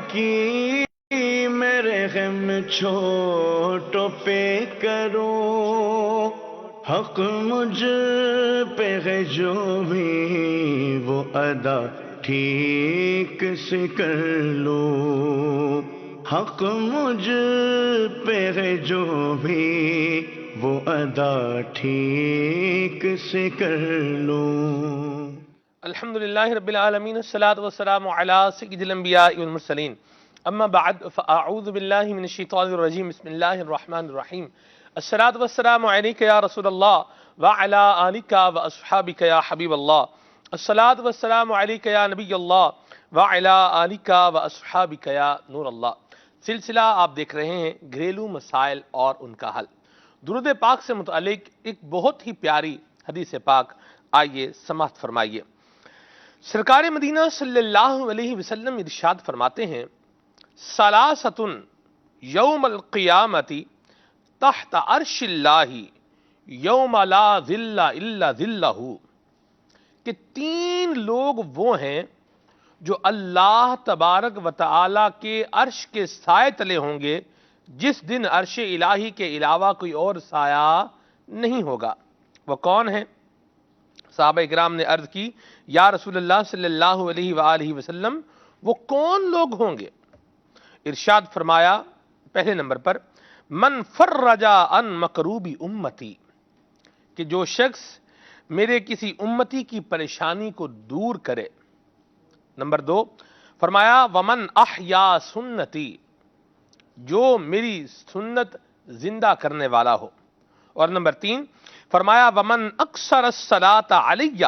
کی میرے غم چھوٹوں پہ کرو، حق مجھ پہ ہے جو بھی وہ ادا ٹھیک سے کر لو، حق مجھ پہ ہے جو بھی وہ ادا ٹھیک سے کر لو۔ الحمدللہ رب العالمین، الصلاۃ والسلام علی سید الانبیاء والمرسلین، اما بعد فاعوذ باللہ من الشیطان الرجیم، بسم اللہ الرحمن الرحیم۔ الصلاۃ والسلام علیک یا رسول اللہ وعلی آلک واصحابک یا حبیب اللہ، الصلاۃ والسلام علیک یا نبی اللہ وعلی آلک واصحابک یا نور اللہ۔ سلسلہ آپ دیکھ رہے ہیں گھریلو مسائل اور ان کا حل۔ درود پاک سے متعلق ایک بہت ہی پیاری حدیث پاک، آئیے سماعت فرمائیے۔ سرکار مدینہ صلی اللہ علیہ وسلم ارشاد فرماتے ہیں، ثلاثۃ یوم القیامت تحت عرش اللہ یوم لا ظل الا ظلہ، کہ تین لوگ وہ ہیں جو اللہ تبارک و تعالی کے عرش کے سائے تلے ہوں گے جس دن عرش الہی کے علاوہ کوئی اور سایہ نہیں ہوگا۔ وہ کون ہیں؟ صحابہ اکرام نے عرض کی، یا رسول اللہ صلی اللہ علیہ وآلہ وسلم وہ کون لوگ ہوں گے؟ ارشاد فرمایا، پہلے نمبر پر من فرج عن مکروب امتی، کہ جو شخص میرے کسی امتی کی پریشانی کو دور کرے۔ نمبر دو فرمایا ومن احیا سنتی، جو میری سنت زندہ کرنے والا ہو۔ اور نمبر تین فرمایا ومن اکثر الصلاۃ علیہ،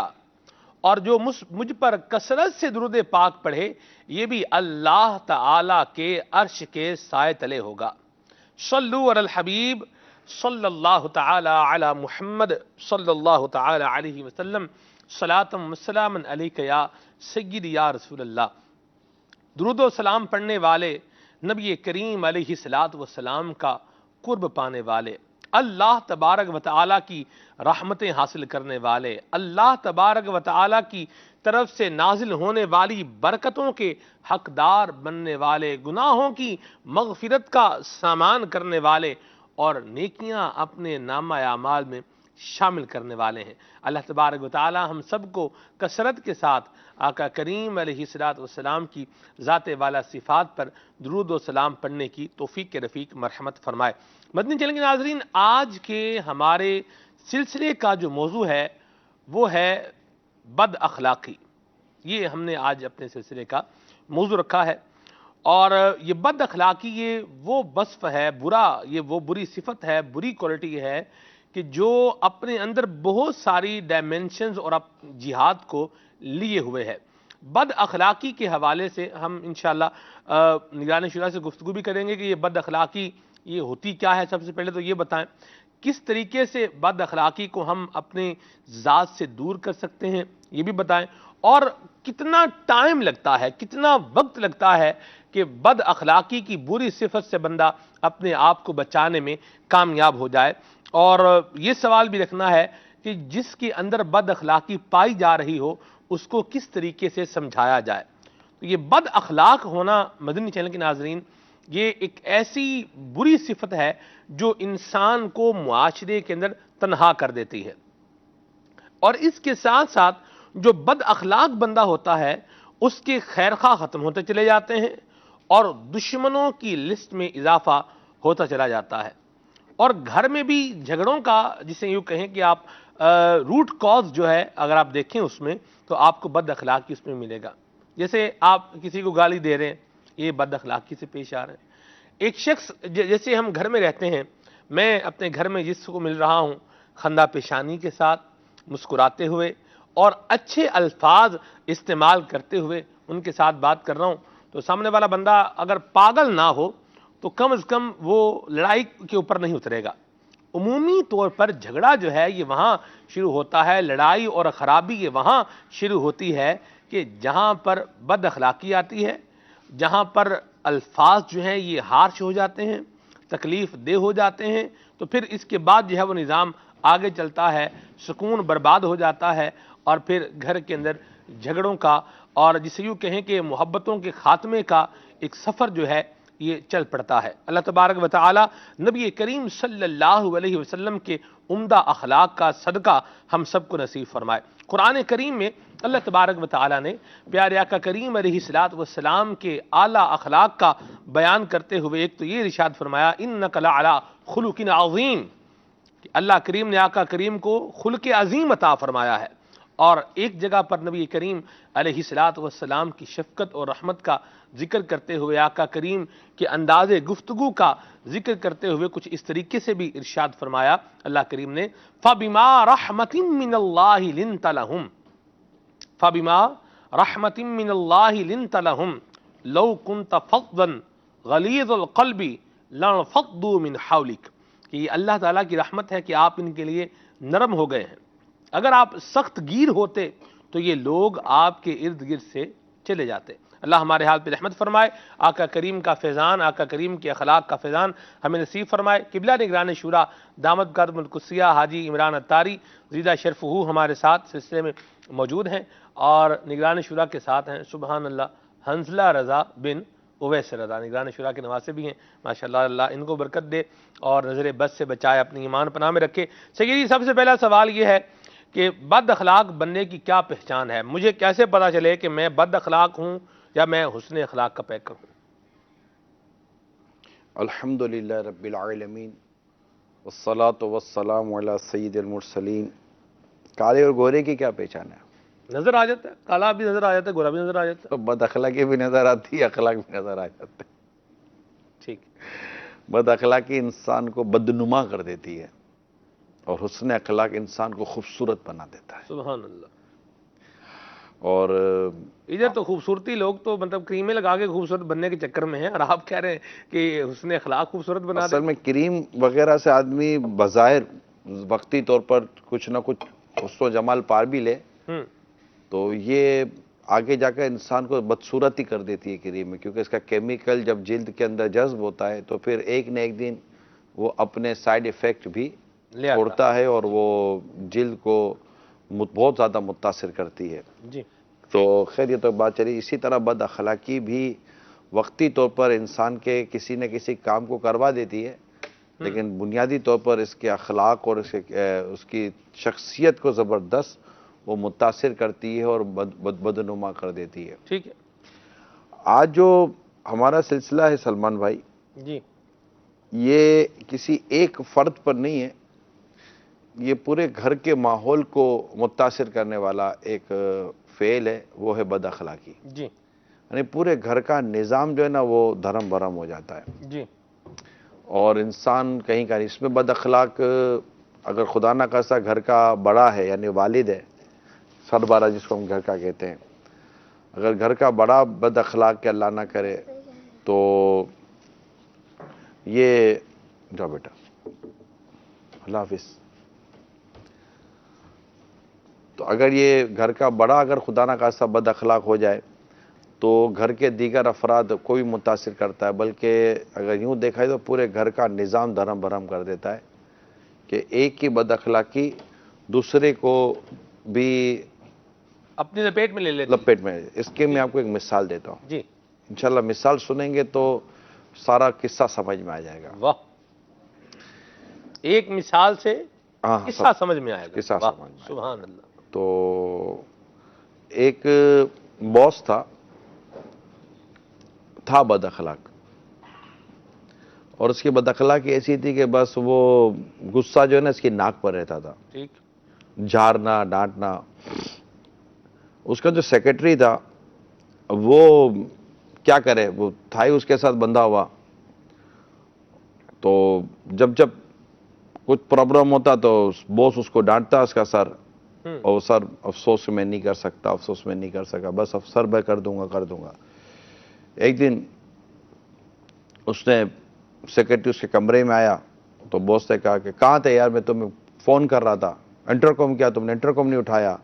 اور جو مجھ پر کثرت سے درود پاک پڑھے یہ بھی اللہ تعالی کے عرش کے سائے تلے ہوگا۔ صلو علی الحبیب صلی اللہ تعالی علی محمد صلی اللہ تعالی علیہ وسلم، صلاۃ و سلام علیک یا سیدی یا رسول اللہ۔ درود و سلام پڑھنے والے، نبی کریم علیہ الصلاۃ والسلام کا قرب پانے والے، اللہ تبارک و تعالیٰ کی رحمتیں حاصل کرنے والے، اللہ تبارک و تعالیٰ کی طرف سے نازل ہونے والی برکتوں کے حقدار بننے والے، گناہوں کی مغفرت کا سامان کرنے والے اور نیکیاں اپنے نامہ اعمال میں شامل کرنے والے ہیں۔ اللہ تبارک و تعالیٰ ہم سب کو کثرت کے ساتھ آقا کریم علیہ الصلوۃ والسلام کی ذات والا صفات پر درود و سلام پڑھنے کی توفیق کے رفیق مرحمت فرمائے۔ مدنی چینل کے ناظرین، آج کے ہمارے سلسلے کا جو موضوع ہے وہ ہے بد اخلاقی۔ یہ ہم نے آج اپنے سلسلے کا موضوع رکھا ہے، اور یہ بد اخلاقی یہ وہ وصف ہے برا، یہ وہ بری صفت ہے، بری کوالٹی ہے کہ جو اپنے اندر بہت ساری ڈائمینشنز اور جہاد کو لیے ہوئے ہے۔ بد اخلاقی کے حوالے سے ہم انشاءاللہ نگران شورا سے گفتگو بھی کریں گے کہ یہ بد اخلاقی یہ ہوتی کیا ہے۔ سب سے پہلے تو یہ بتائیں کس طریقے سے بد اخلاقی کو ہم اپنے ذات سے دور کر سکتے ہیں، یہ بھی بتائیں، اور کتنا ٹائم لگتا ہے، کتنا وقت لگتا ہے کہ بد اخلاقی کی بری صفت سے بندہ اپنے آپ کو بچانے میں کامیاب ہو جائے۔ اور یہ سوال بھی رکھنا ہے کہ جس کے اندر بد اخلاقی پائی جا رہی ہو اس کو کس طریقے سے سمجھایا جائے۔ تو یہ بد اخلاق ہونا مدنی چینل کے ناظرین یہ ایک ایسی بری صفت ہے جو انسان کو معاشرے کے اندر تنہا کر دیتی ہے، اور اس کے ساتھ ساتھ جو بد اخلاق بندہ ہوتا ہے اس کے خیرخواہ ختم ہوتے چلے جاتے ہیں اور دشمنوں کی لسٹ میں اضافہ ہوتا چلا جاتا ہے، اور گھر میں بھی جھگڑوں کا جسے یوں کہیں کہ آپ روٹ کاز جو ہے اگر آپ دیکھیں اس میں تو آپ کو بد اخلاقی اس میں ملے گا۔ جیسے آپ کسی کو گالی دے رہے ہیں، یہ بد اخلاقی سے پیش آ رہے ہیں۔ ایک شخص جیسے ہم گھر میں رہتے ہیں، میں اپنے گھر میں جس کو مل رہا ہوں خندہ پیشانی کے ساتھ مسکراتے ہوئے اور اچھے الفاظ استعمال کرتے ہوئے ان کے ساتھ بات کر رہا ہوں، تو سامنے والا بندہ اگر پاگل نہ ہو تو کم از کم وہ لڑائی کے اوپر نہیں اترے گا۔ عمومی طور پر جھگڑا جو ہے یہ وہاں شروع ہوتا ہے، لڑائی اور خرابی یہ وہاں شروع ہوتی ہے کہ جہاں پر بد اخلاقی آتی ہے، جہاں پر الفاظ جو ہیں یہ ہارش ہو جاتے ہیں، تکلیف دہ ہو جاتے ہیں، تو پھر اس کے بعد جو ہے وہ نظام آگے چلتا ہے، سکون برباد ہو جاتا ہے، اور پھر گھر کے اندر جھگڑوں کا اور جسے یوں کہیں کہ محبتوں کے خاتمے کا ایک سفر جو ہے یہ چل پڑتا ہے۔ اللہ تبارک و تعالی نبی کریم صلی اللہ علیہ وسلم کے عمدہ اخلاق کا صدقہ ہم سب کو نصیب فرمائے۔ قرآن کریم میں اللہ تبارک و تعالی نے پیارے آقا کریم علیہ السلام کے اعلیٰ اخلاق کا بیان کرتے ہوئے ایک تو یہ ارشاد فرمایا انک لعلی خلق عظیم، کہ اللہ کریم نے آقا کریم کو خلق عظیم عطا فرمایا ہے۔ اور ایک جگہ پر نبی کریم علیہ السلام کی شفقت اور رحمت کا ذکر کرتے ہوئے آقا کریم کے انداز گفتگو کا ذکر کرتے ہوئے کچھ اس طریقے سے بھی ارشاد فرمایا اللہ کریم نے فَبِمَا رَحْمَةٍ مِّنَ اللَّهِ لِنْتَ لَهُمْ فَبِمَا رَحْمَةٍ مِّنَ اللَّهِ لِنْتَ لَهُمْ لَوْ كُنْتَ فَظًّا غَلِيظَ الْقَلْبِ لَانفَضُّوا مِنْ حَوْلِكَ، کہ یہ اللہ تعالیٰ کی رحمت ہے کہ آپ ان کے لیے نرم ہو گئے ہیں۔ اگر آپ سخت گیر ہوتے تو یہ لوگ آپ کے ارد گرد سے چلے جاتے۔ اللہ ہمارے حال پہ رحمت فرمائے، آقا کریم کا فیضان، آقا کریم کے اخلاق کا فیضان ہمیں نصیب فرمائے۔ قبلہ نگران شورا دامت قدم القدسیہ حاجی عمران اتاری زیدہ شرف ہو ہمارے ساتھ سلسلے میں موجود ہیں، اور نگران شورا کے ساتھ ہیں سبحان اللہ حنزلہ رضا بن اویس رضا، نگران شورا کے نواسے بھی ہیں ماشاءاللہ، اللہ ان کو برکت دے اور نظر بد سے بچائے، اپنی ایمان پناہ میں رکھے۔ سیدی سب سے پہلا سوال یہ ہے کہ بد اخلاق بننے کی کیا پہچان ہے؟ مجھے کیسے پتا چلے کہ میں بد اخلاق ہوں یا میں حسن اخلاق کا پیکر ہوں؟ الحمدللہ رب العالمین والصلاة والسلام علی سید المرسلین۔ کالے اور گورے کی کیا پہچان ہے؟ نظر آ جاتا ہے، کالا بھی نظر آ جاتا ہے، گورا بھی نظر آ جاتا ہے۔ تو بد اخلاقی بھی نظر آتی ہے، اخلاق بھی نظر آ جاتے ہیں۔ ٹھیک، بد اخلاقی انسان کو بدنما کر دیتی ہے اور حسن اخلاق انسان کو خوبصورت بنا دیتا ہے۔ سبحان اللہ۔ اور ادھر تو خوبصورتی لوگ تو مطلب کریمیں لگا کے خوبصورت بننے کے چکر میں ہیں، اور آپ کہہ رہے ہیں کہ حسن اخلاق خوبصورت بنا دے۔ اصل میں کریم وغیرہ سے آدمی بظاہر وقتی طور پر کچھ نہ کچھ حسن و جمال پار بھی لے، تو یہ آگے جا کر انسان کو بدصورت ہی کر دیتی ہے کریم میں، کیونکہ اس کا کیمیکل جب جلد کے اندر جذب ہوتا ہے تو پھر ایک نہ ایک دن وہ اپنے سائیڈ ایفیکٹ بھی چھوڑتا ہے اور وہ جلد کو بہت زیادہ متاثر کرتی ہے۔ جی تو خیر یہ تو بات چلی۔ اسی طرح بد اخلاقی بھی وقتی طور پر انسان کے کسی نہ کسی کام کو کروا دیتی ہے، لیکن بنیادی طور پر اس کے اخلاق اور اس کی شخصیت کو زبردست وہ متاثر کرتی ہے اور بدنما کر دیتی ہے۔ ٹھیک ہے۔ آج جو ہمارا سلسلہ ہے سلمان بھائی، جی یہ کسی ایک فرد پر نہیں ہے، یہ پورے گھر کے ماحول کو متاثر کرنے والا ایک فعل ہے، وہ ہے بد اخلاقی۔ جی یعنی پورے گھر کا نظام جو ہے نا وہ دھرم برہم ہو جاتا ہے، جی اور انسان کہیں کا نہیں۔ اس میں بد اخلاق اگر خدا نہ خواستہ گھر کا بڑا ہے یعنی والد ہے، سربراہ جس کو ہم گھر کا کہتے ہیں، اگر گھر کا بڑا بد اخلاق کے اللہ نہ کرے تو یہ جاؤ بیٹا اللہ حافظ، تو اگر یہ گھر کا بڑا اگر خدا نہ خواستہ بد اخلاق ہو جائے تو گھر کے دیگر افراد کو بھی متاثر کرتا ہے، بلکہ اگر یوں دیکھا جائے تو پورے گھر کا نظام دھرم برہم کر دیتا ہے، کہ ایک کی بد اخلاقی دوسرے کو بھی اپنی لپیٹ میں لے لیتے۔ لپیٹ میں۔ اس کے میں آپ کو ایک مثال دیتا ہوں، جی انشاءاللہ مثال سنیں گے تو سارا قصہ سمجھ میں آ جائے گا۔ واہ، ایک مثال سے ہاں قصہ سمجھ میں آئے گا۔ قصہ واہ، سمجھ میں۔ سبحان اللہ۔ تو ایک باس تھا بد اخلاق، اور اس کی بد اخلاقی ایسی تھی کہ بس وہ غصہ جو ہے نا اس کی ناک پر رہتا تھا، ٹھیک، جھارنا ڈانٹنا۔ اس کا جو سیکرٹری تھا وہ کیا کرے، وہ تھا ہی اس کے ساتھ بندھا ہوا، تو جب کچھ پرابلم ہوتا تو باس اس کو ڈانٹتا اس کا سر، اور سر افسوس میں نہیں کر سکتا، افسوس میں نہیں کر سکا، بس افسر میں کر دوں گا۔ ایک دن اس نے سیکرٹری اس کے کمرے میں آیا تو باس نے کہا کہ کہاں تھے یار، میں تمہیں فون کر رہا تھا، انٹرکام کیا تم نے، انٹرکام نہیں اٹھایا۔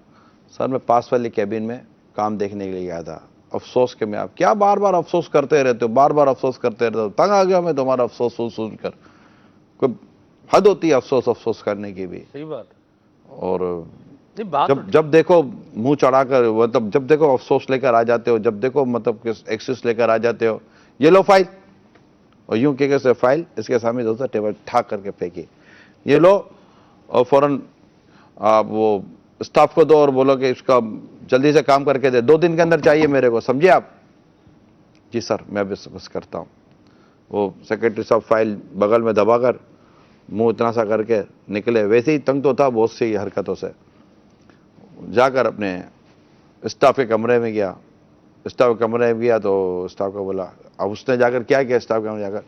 سر میں پاس والی کیبن میں کام دیکھنے کے لیے گیا تھا، افسوس کہ میں آپ کیا بار بار افسوس کرتے رہتے ہو، بار بار افسوس کرتے رہتے ہو، تنگ آ گیا میں تمہارا افسوس سن کر، کوئی حد ہوتی ہے افسوس کرنے کی بھی۔ صحیح بات۔ اور نہیں بات جب دیکھو منہ چڑھا کر، مطلب جب دیکھو افسوس لے کر آ جاتے ہو، جب دیکھو مطلب کہ ایکسس لے کر آ جاتے ہو، یہ لو فائل، اور یوں کہ سے فائل اس کے سامنے دوسرا ٹیبل ٹھاک کر کے پھینکی، یہ لو، اور فوراً آپ وہ اسٹاف کو دو اور بولو کہ اس کا جلدی سے کام کر کے دے، 2 دن کے اندر چاہیے میرے کو، سمجھے آپ؟ جی سر میں بس کرتا ہوں۔ وہ سیکرٹری صاحب فائل بغل میں دبا کر منہ اتنا سا کر کے نکلے، ویسے ہی تنگ تو تھا بہت سی حرکتوں سے، جا کر اپنے اسٹاف کے کمرے میں گیا، اسٹاف کے کمرے میں گیا تو اسٹاف کو بولا، اب اس نے جا کر کیا کیا اسٹاف کے کمرے میں جا کر،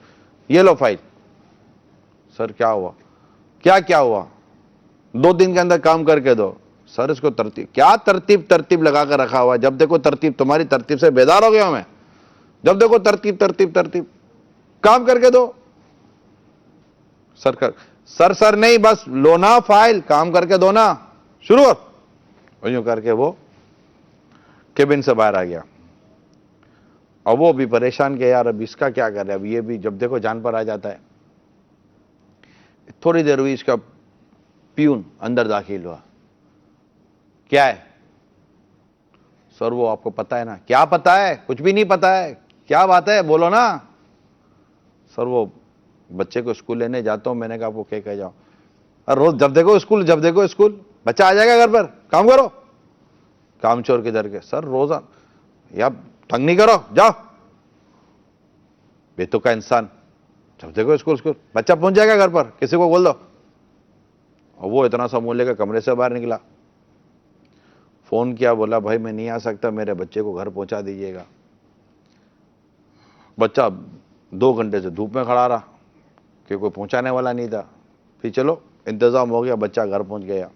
یہ لو فائل۔ سر کیا ہوا؟ کیا ہوا؟ 2 دن کے اندر کام کر کے دو۔ سر اس کو کیا ترتیب لگا کر رکھا ہوا ہے، جب دیکھو ترتیب، تمہاری ترتیب سے بیدار ہو گیا ہوں میں، جب دیکھو ترتیب کام کر کے دو۔ سر نہیں، بس لونا فائل، کام کر کے دو نا، شروع اور یوں کر کے وہ کیبن سے باہر آ گیا۔ اور وہ بھی پریشان کہ یار اب اس کا کیا کرے، اب یہ بھی جب دیکھو جان پر آ جاتا ہے۔ تھوڑی دیر ہوئی، اس کا پیون اندر داخل ہوا، کیا ہے؟ سر وہ آپ کو پتا ہے نا۔ کیا پتا ہے؟ کچھ بھی نہیں پتا ہے، کیا بات ہے بولو نا۔ سر وہ بچے کو اسکول لینے جاتا ہوں، میں نے کہا آپ کو کہہ جاؤ، روز جب دیکھو اسکول، بچہ آ جائے گا گھر پر، کام کرو، کام چور کدھر کے؟ سر روزہ یا تنگ نہیں کرو، جاؤ، بے تو کا انسان، جب دیکھو اسکول، بچہ پہنچ جائے گا گھر پر، کسی کو بول دو۔ اور وہ اتنا سا منہ لے کر کمرے سے باہر نکلا، فون کیا، بولا بھائی میں نہیں آ سکتا، میرے بچے کو گھر پہنچا دیجیے گا۔ بچہ 2 گھنٹے سے دھوپ میں کھڑا رہا کہ کوئی پہنچانے والا نہیں تھا، پھر چلو انتظام ہو گیا، بچہ گھر پہنچ گیا۔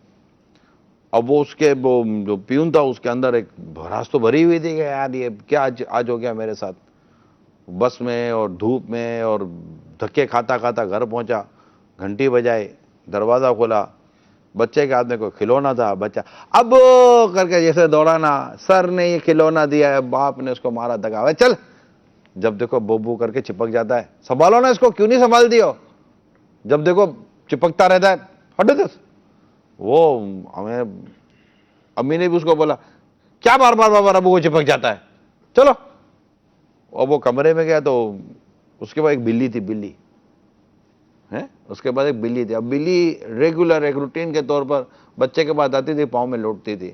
اب وہ اس کے وہ جو پیون تھا اس کے اندر ایک بھڑاس تو بھری ہوئی تھی کہ یار یہ کیا آج ہو گیا میرے ساتھ، بس میں اور دھوپ میں اور دھکے کھاتا گھر پہنچا، گھنٹی بجائی، دروازہ کھولا، بچے کے ہاتھ میں کوئی کھلونا تھا، بچہ اب کر کے جیسے دوڑانا، سر نے یہ کھلونا دیا ہے، باپ نے اس کو مارا دگا، چل، جب دیکھو بو کر کے چپک جاتا ہے، سنبھالو نا اس کو، کیوں نہیں سنبھال دیو؟ جب دیکھو چپکتا رہتا ہے، ہٹو دس۔ وہ ہمیں امی نے بھی اس کو بولا، کیا بار بار ابو کو چپک جاتا ہے، چلو۔ اور وہ کمرے میں گیا تو اس کے بعد ایک بلی تھی، اس کے بعد ایک بلی تھی۔ اب بلی ریگولر ایک روٹین کے طور پر بچے کے بعد آتی تھی، پاؤں میں لوٹتی تھی،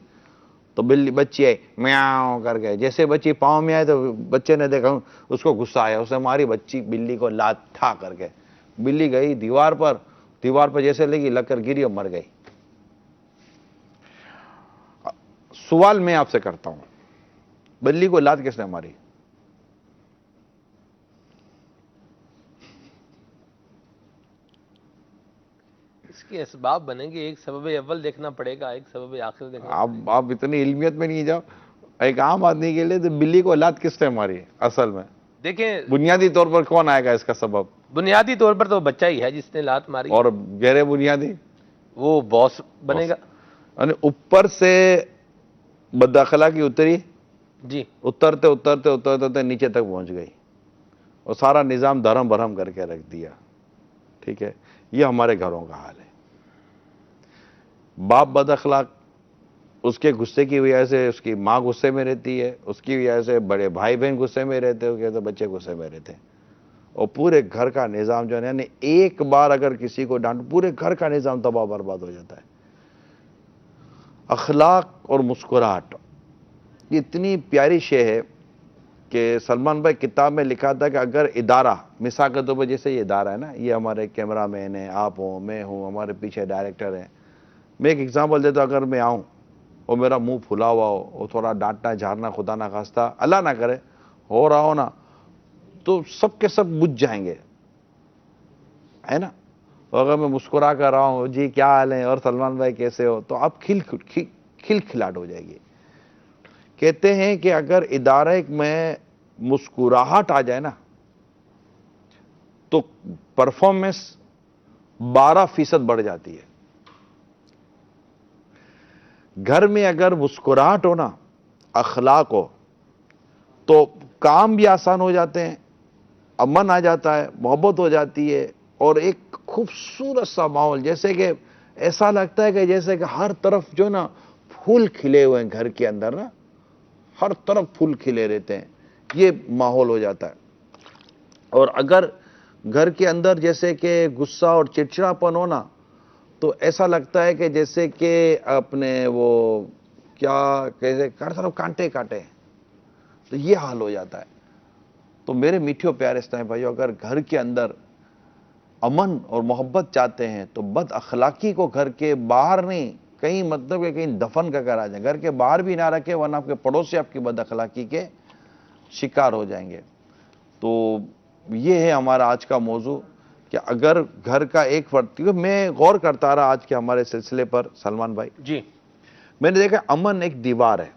تو بچی آئی میاؤں کر کے، جیسے بچی پاؤں میں آئے تو بچے نے دیکھا، اس کو غصہ آیا، اس نے ماری بلی کو لات ٹھا کر کے، بلی گئی دیوار پر جیسے لگی، لگ کر گری اور مر گئی۔ سوال میں آپ سے کرتا ہوں، بلی کو لات کس نے ماری؟ اس کے اسباب بنیں گے، ایک سبب اول دیکھنا پڑے گا، ایک سبب آخر دیکھنا پڑے گا۔ آپ اتنی علمیت میں نہیں جاؤ، ایک عام آدمی کے لیے تو بلی کو لات کس نے ماری اصل میں؟ دیکھیں بنیادی طور پر کون آئے گا اس کا سبب؟ بنیادی طور پر تو بچہ ہی ہے جس نے لات ماری، اور غیر بنیادی وہ باس بنے گا۔ یعنی اوپر سے بداخلاقی اتری، جی اترتے نیچے تک پہنچ گئی، اور سارا نظام دھرم برہم کر کے رکھ دیا۔ ٹھیک ہے، یہ ہمارے گھروں کا حال ہے۔ باپ بد اخلاق، اس کے غصے کی وجہ سے اس کی ماں غصے میں رہتی ہے، اس کی وجہ سے بڑے بھائی بہن غصے میں رہتے ہیں، تو بچے غصے میں رہتے ہیں، اور پورے گھر کا نظام جو ہے یعنی ایک بار اگر کسی کو ڈانٹ، پورے گھر کا نظام تباہ برباد ہو جاتا ہے۔ اخلاق اور مسکراہٹ یہ اتنی پیاری شے ہے کہ سلمان بھائی کتاب میں لکھا تھا کہ اگر ادارہ، مثال کے طور پر جیسے یہ ادارہ ہے نا، یہ ہمارے کیمرہ مین ہیں، آپ ہوں، میں ہوں، ہمارے پیچھے ڈائریکٹر ہیں، میں ایک ایگزامپل دیتا ہوں، اگر میں آؤں اور میرا منہ پھلا ہوا ہو اور تھوڑا ڈانٹنا جھارنا خدا نہ خواستہ اللہ نہ کرے ہو رہا ہو نا، تو سب کے سب بجھ جائیں گے، ہے نا؟ اور اگر میں مسکرا کر رہا ہوں، جی کیا حال ہے، اور سلمان بھائی کیسے ہو، تو آپ کھلکھلاہٹ ہو جائے گی۔ کہتے ہیں کہ اگر ادارے میں مسکراہٹ آ جائے نا تو پرفارمنس 12% بڑھ جاتی ہے۔ گھر میں اگر مسکراہٹ ہو نا، اخلاق ہو، تو کام بھی آسان ہو جاتے ہیں، امن آ جاتا ہے، محبت ہو جاتی ہے، اور ایک خوبصورت سا ماحول، جیسے کہ ایسا لگتا ہے کہ جیسے کہ ہر طرف جو نا پھول کھلے ہوئے ہیں گھر کے اندر نا, ہر طرف پھول کھلے رہتے ہیں, یہ ماحول ہو جاتا ہے. اور اگر گھر کے اندر جیسے کہ غصہ اور چڑچڑاپن ہونا, تو ایسا لگتا ہے کہ جیسے کہ اپنے وہ کیا کہتے ہر طرف کانٹے کاٹے, تو یہ حال ہو جاتا ہے. تو میرے میٹھیوں پیارے اسلامی بھائیو, اگر گھر کے اندر امن اور محبت چاہتے ہیں تو بد اخلاقی کو گھر کے باہر نہیں, کہیں مطلب کہ کہیں دفن کا کرا جائیں, گھر کے باہر بھی نہ رکھے, ورنہ آپ کے پڑوسی آپ کی بد اخلاقی کے شکار ہو جائیں گے. تو یہ ہے ہمارا آج کا موضوع کہ اگر گھر کا ایک فرد, کیونکہ میں غور کرتا رہا آج کے ہمارے سلسلے پر سلمان بھائی, جی میں نے دیکھا امن ایک دیوار ہے,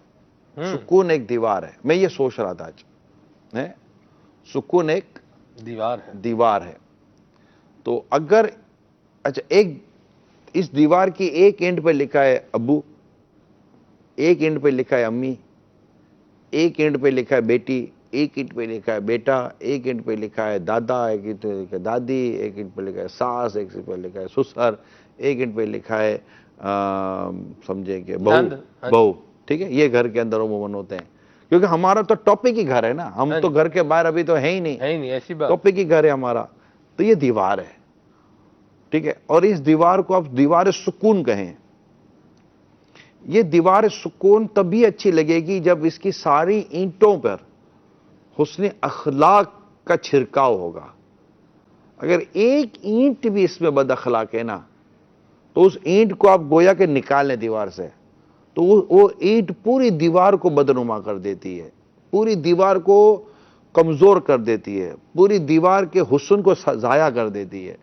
سکون ایک دیوار ہے. میں یہ سوچ رہا تھا آج, سکون ایک دیوار ہے. تو اگر اچھا ایک اس دیوار کی ایک اینڈ پہ لکھا ہے ابو, ایک اینڈ پہ لکھا ہے امی, ایک اینڈ پہ لکھا ہے بیٹی, ایک اینڈ پہ لکھا ہے بیٹا, ایک اینڈ پہ لکھا ہے دادا, ایک اینڈ پہ لکھا ہے دادی, ایک اینڈ پہ لکھا ہے ساس, ایک اینڈ پہ لکھا ہے سسر, ایک اینڈ پہ لکھا ہے سمجھے کہ بہو. ٹھیک ہے, یہ گھر کے اندر عموماً ہوتے ہیں, کیونکہ ہمارا تو ٹاپک ہی گھر ہے نا, ہم تو گھر کے باہر ابھی تو ہے ہی نہیں, ایسی بات, ٹاپک ہی گھر ہے ہمارا. تو یہ دیوار ہے, ٹھیک ہے, اور اس دیوار کو آپ دیوار سکون کہیں. یہ دیوار سکون تبھی اچھی لگے گی جب اس کی ساری اینٹوں پر حسن اخلاق کا چھڑکاؤ ہوگا. اگر ایک اینٹ بھی اس میں بد اخلاق ہے نا, تو اس اینٹ کو آپ گویا کہ نکالیں دیوار سے, تو وہ اینٹ پوری دیوار کو بدنما کر دیتی ہے, پوری دیوار کو کمزور کر دیتی ہے, پوری دیوار کے حسن کو ضائع کر دیتی ہے.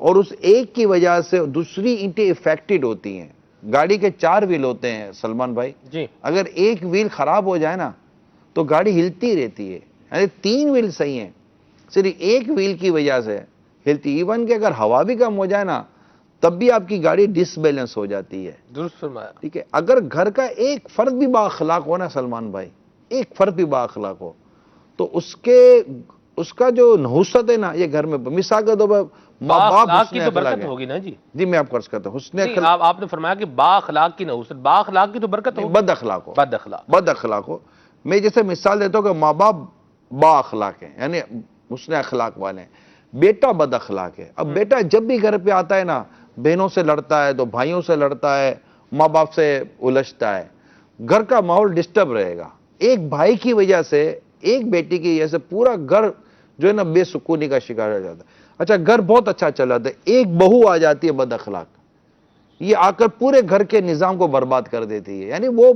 اور اس ایک کی وجہ سے دوسری اینٹیں افیکٹڈ ہوتی ہیں. گاڑی کے 4 ویل ہوتے ہیں سلمان بھائی, جی اگر ایک ویل خراب ہو جائے نا تو گاڑی ہلتی رہتی ہے. یعنی 3 ویل صحیح ہیں, صرف ایک ویل کی وجہ سے ہلتی. ایون کہ اگر ہوا بھی کم ہو جائے نا تب بھی آپ کی گاڑی ڈس بیلنس ہو جاتی ہے. درست فرمایا. ٹھیک ہے, اگر گھر کا ایک فرد بھی با اخلاق ہو نا سلمان بھائی, ایک فرد بھی با اخلاق ہو, تو اس کا جو نحوست ہے نا یہ گھر میں, مثال کے طور پر ماں باپ اخلاق کی حسن تو اخلاق برکت ہے. ہوگی نا جی. جی میں آپ کو عرض کرتا ہوں, حسن نہیں, آپ نے فرمایا کہ با اخلاق کی نحوست, با اخلاق کی تو برکت ہوگی, بد اخلاق ہو, بد اخلاق ہو. میں جیسے مثال دیتا ہوں کہ ماں باپ با اخلاق ہیں, یعنی حسن اخلاق والے ہیں, بیٹا بد اخلاق ہے. اب بیٹا جب بھی گھر پہ آتا ہے نا, بہنوں سے لڑتا ہے, تو بھائیوں سے لڑتا ہے, ماں باپ سے الجھتا ہے, گھر کا ماحول ڈسٹرب رہے گا. ایک بھائی کی وجہ سے, ایک بیٹی کی وجہ سے پورا گھر جو ہے نا بے سکونی کا شکار ہو جاتا ہے. اچھا گھر بہت اچھا چل رہا ہے, ایک بہو آ جاتی ہے بد اخلاق, یہ آ کر پورے گھر کے نظام کو برباد کر دیتی ہے. یعنی وہ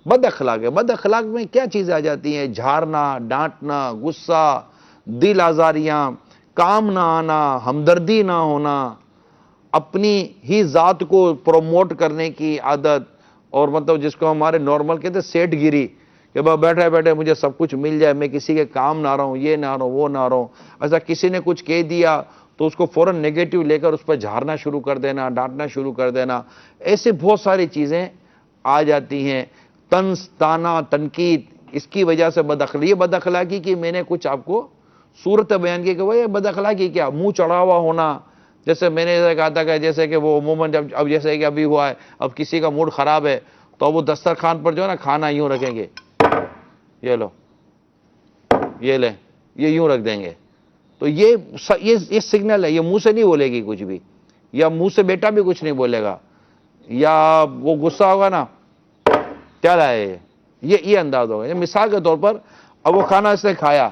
بد اخلاق ہے. بد اخلاق میں کیا چیزیں آ جاتی ہیں؟ جھارنا, ڈانٹنا, غصہ, دل آزاریاں, کام نہ آنا, ہمدردی نہ ہونا, اپنی ہی ذات کو پروموٹ کرنے کی عادت, اور مطلب جس کو ہمارے نارمل کہتے ہیں سیٹ گیری, کہ بیٹھے بیٹھے مجھے سب کچھ مل جائے, میں کسی کے کام نہ رہوں, یہ نہ رہوں, وہ نہ رہوں. ایسا کسی نے کچھ کہہ دیا تو اس کو فوراً نیگیٹو لے کر اس پر جھارنا شروع کر دینا, ڈانٹنا شروع کر دینا. ایسے بہت ساری چیزیں آ جاتی ہیں. طنز, طعنہ, تنقید, اس کی وجہ سے بد اخلاقی. یہ بد اخلاقی کی میں نے کچھ آپ کو صورت بیان کی کہ وہ یہ بد اخلاقی کیا, منہ چڑھا ہوا ہونا. جیسے میں نے کہا تھا کہ جیسے کہ وہ عموماً جب اب جیسے کہ ابھی ہوا ہے, اب کسی کا موڈ خراب ہے تو وہ دسترخوان پر جو ہے نا کھانا یوں رکھیں گے, یہ لو, یہ لیں, یہ یوں رکھ دیں گے. تو یہ سگنل ہے, یہ منہ سے نہیں بولے گی کچھ بھی, یا منہ سے بیٹا بھی کچھ نہیں بولے گا, یا وہ غصہ ہوگا نا کیا لائے, یہ انداز ہوگا. مثال کے طور پر اب وہ کھانا اس نے کھایا,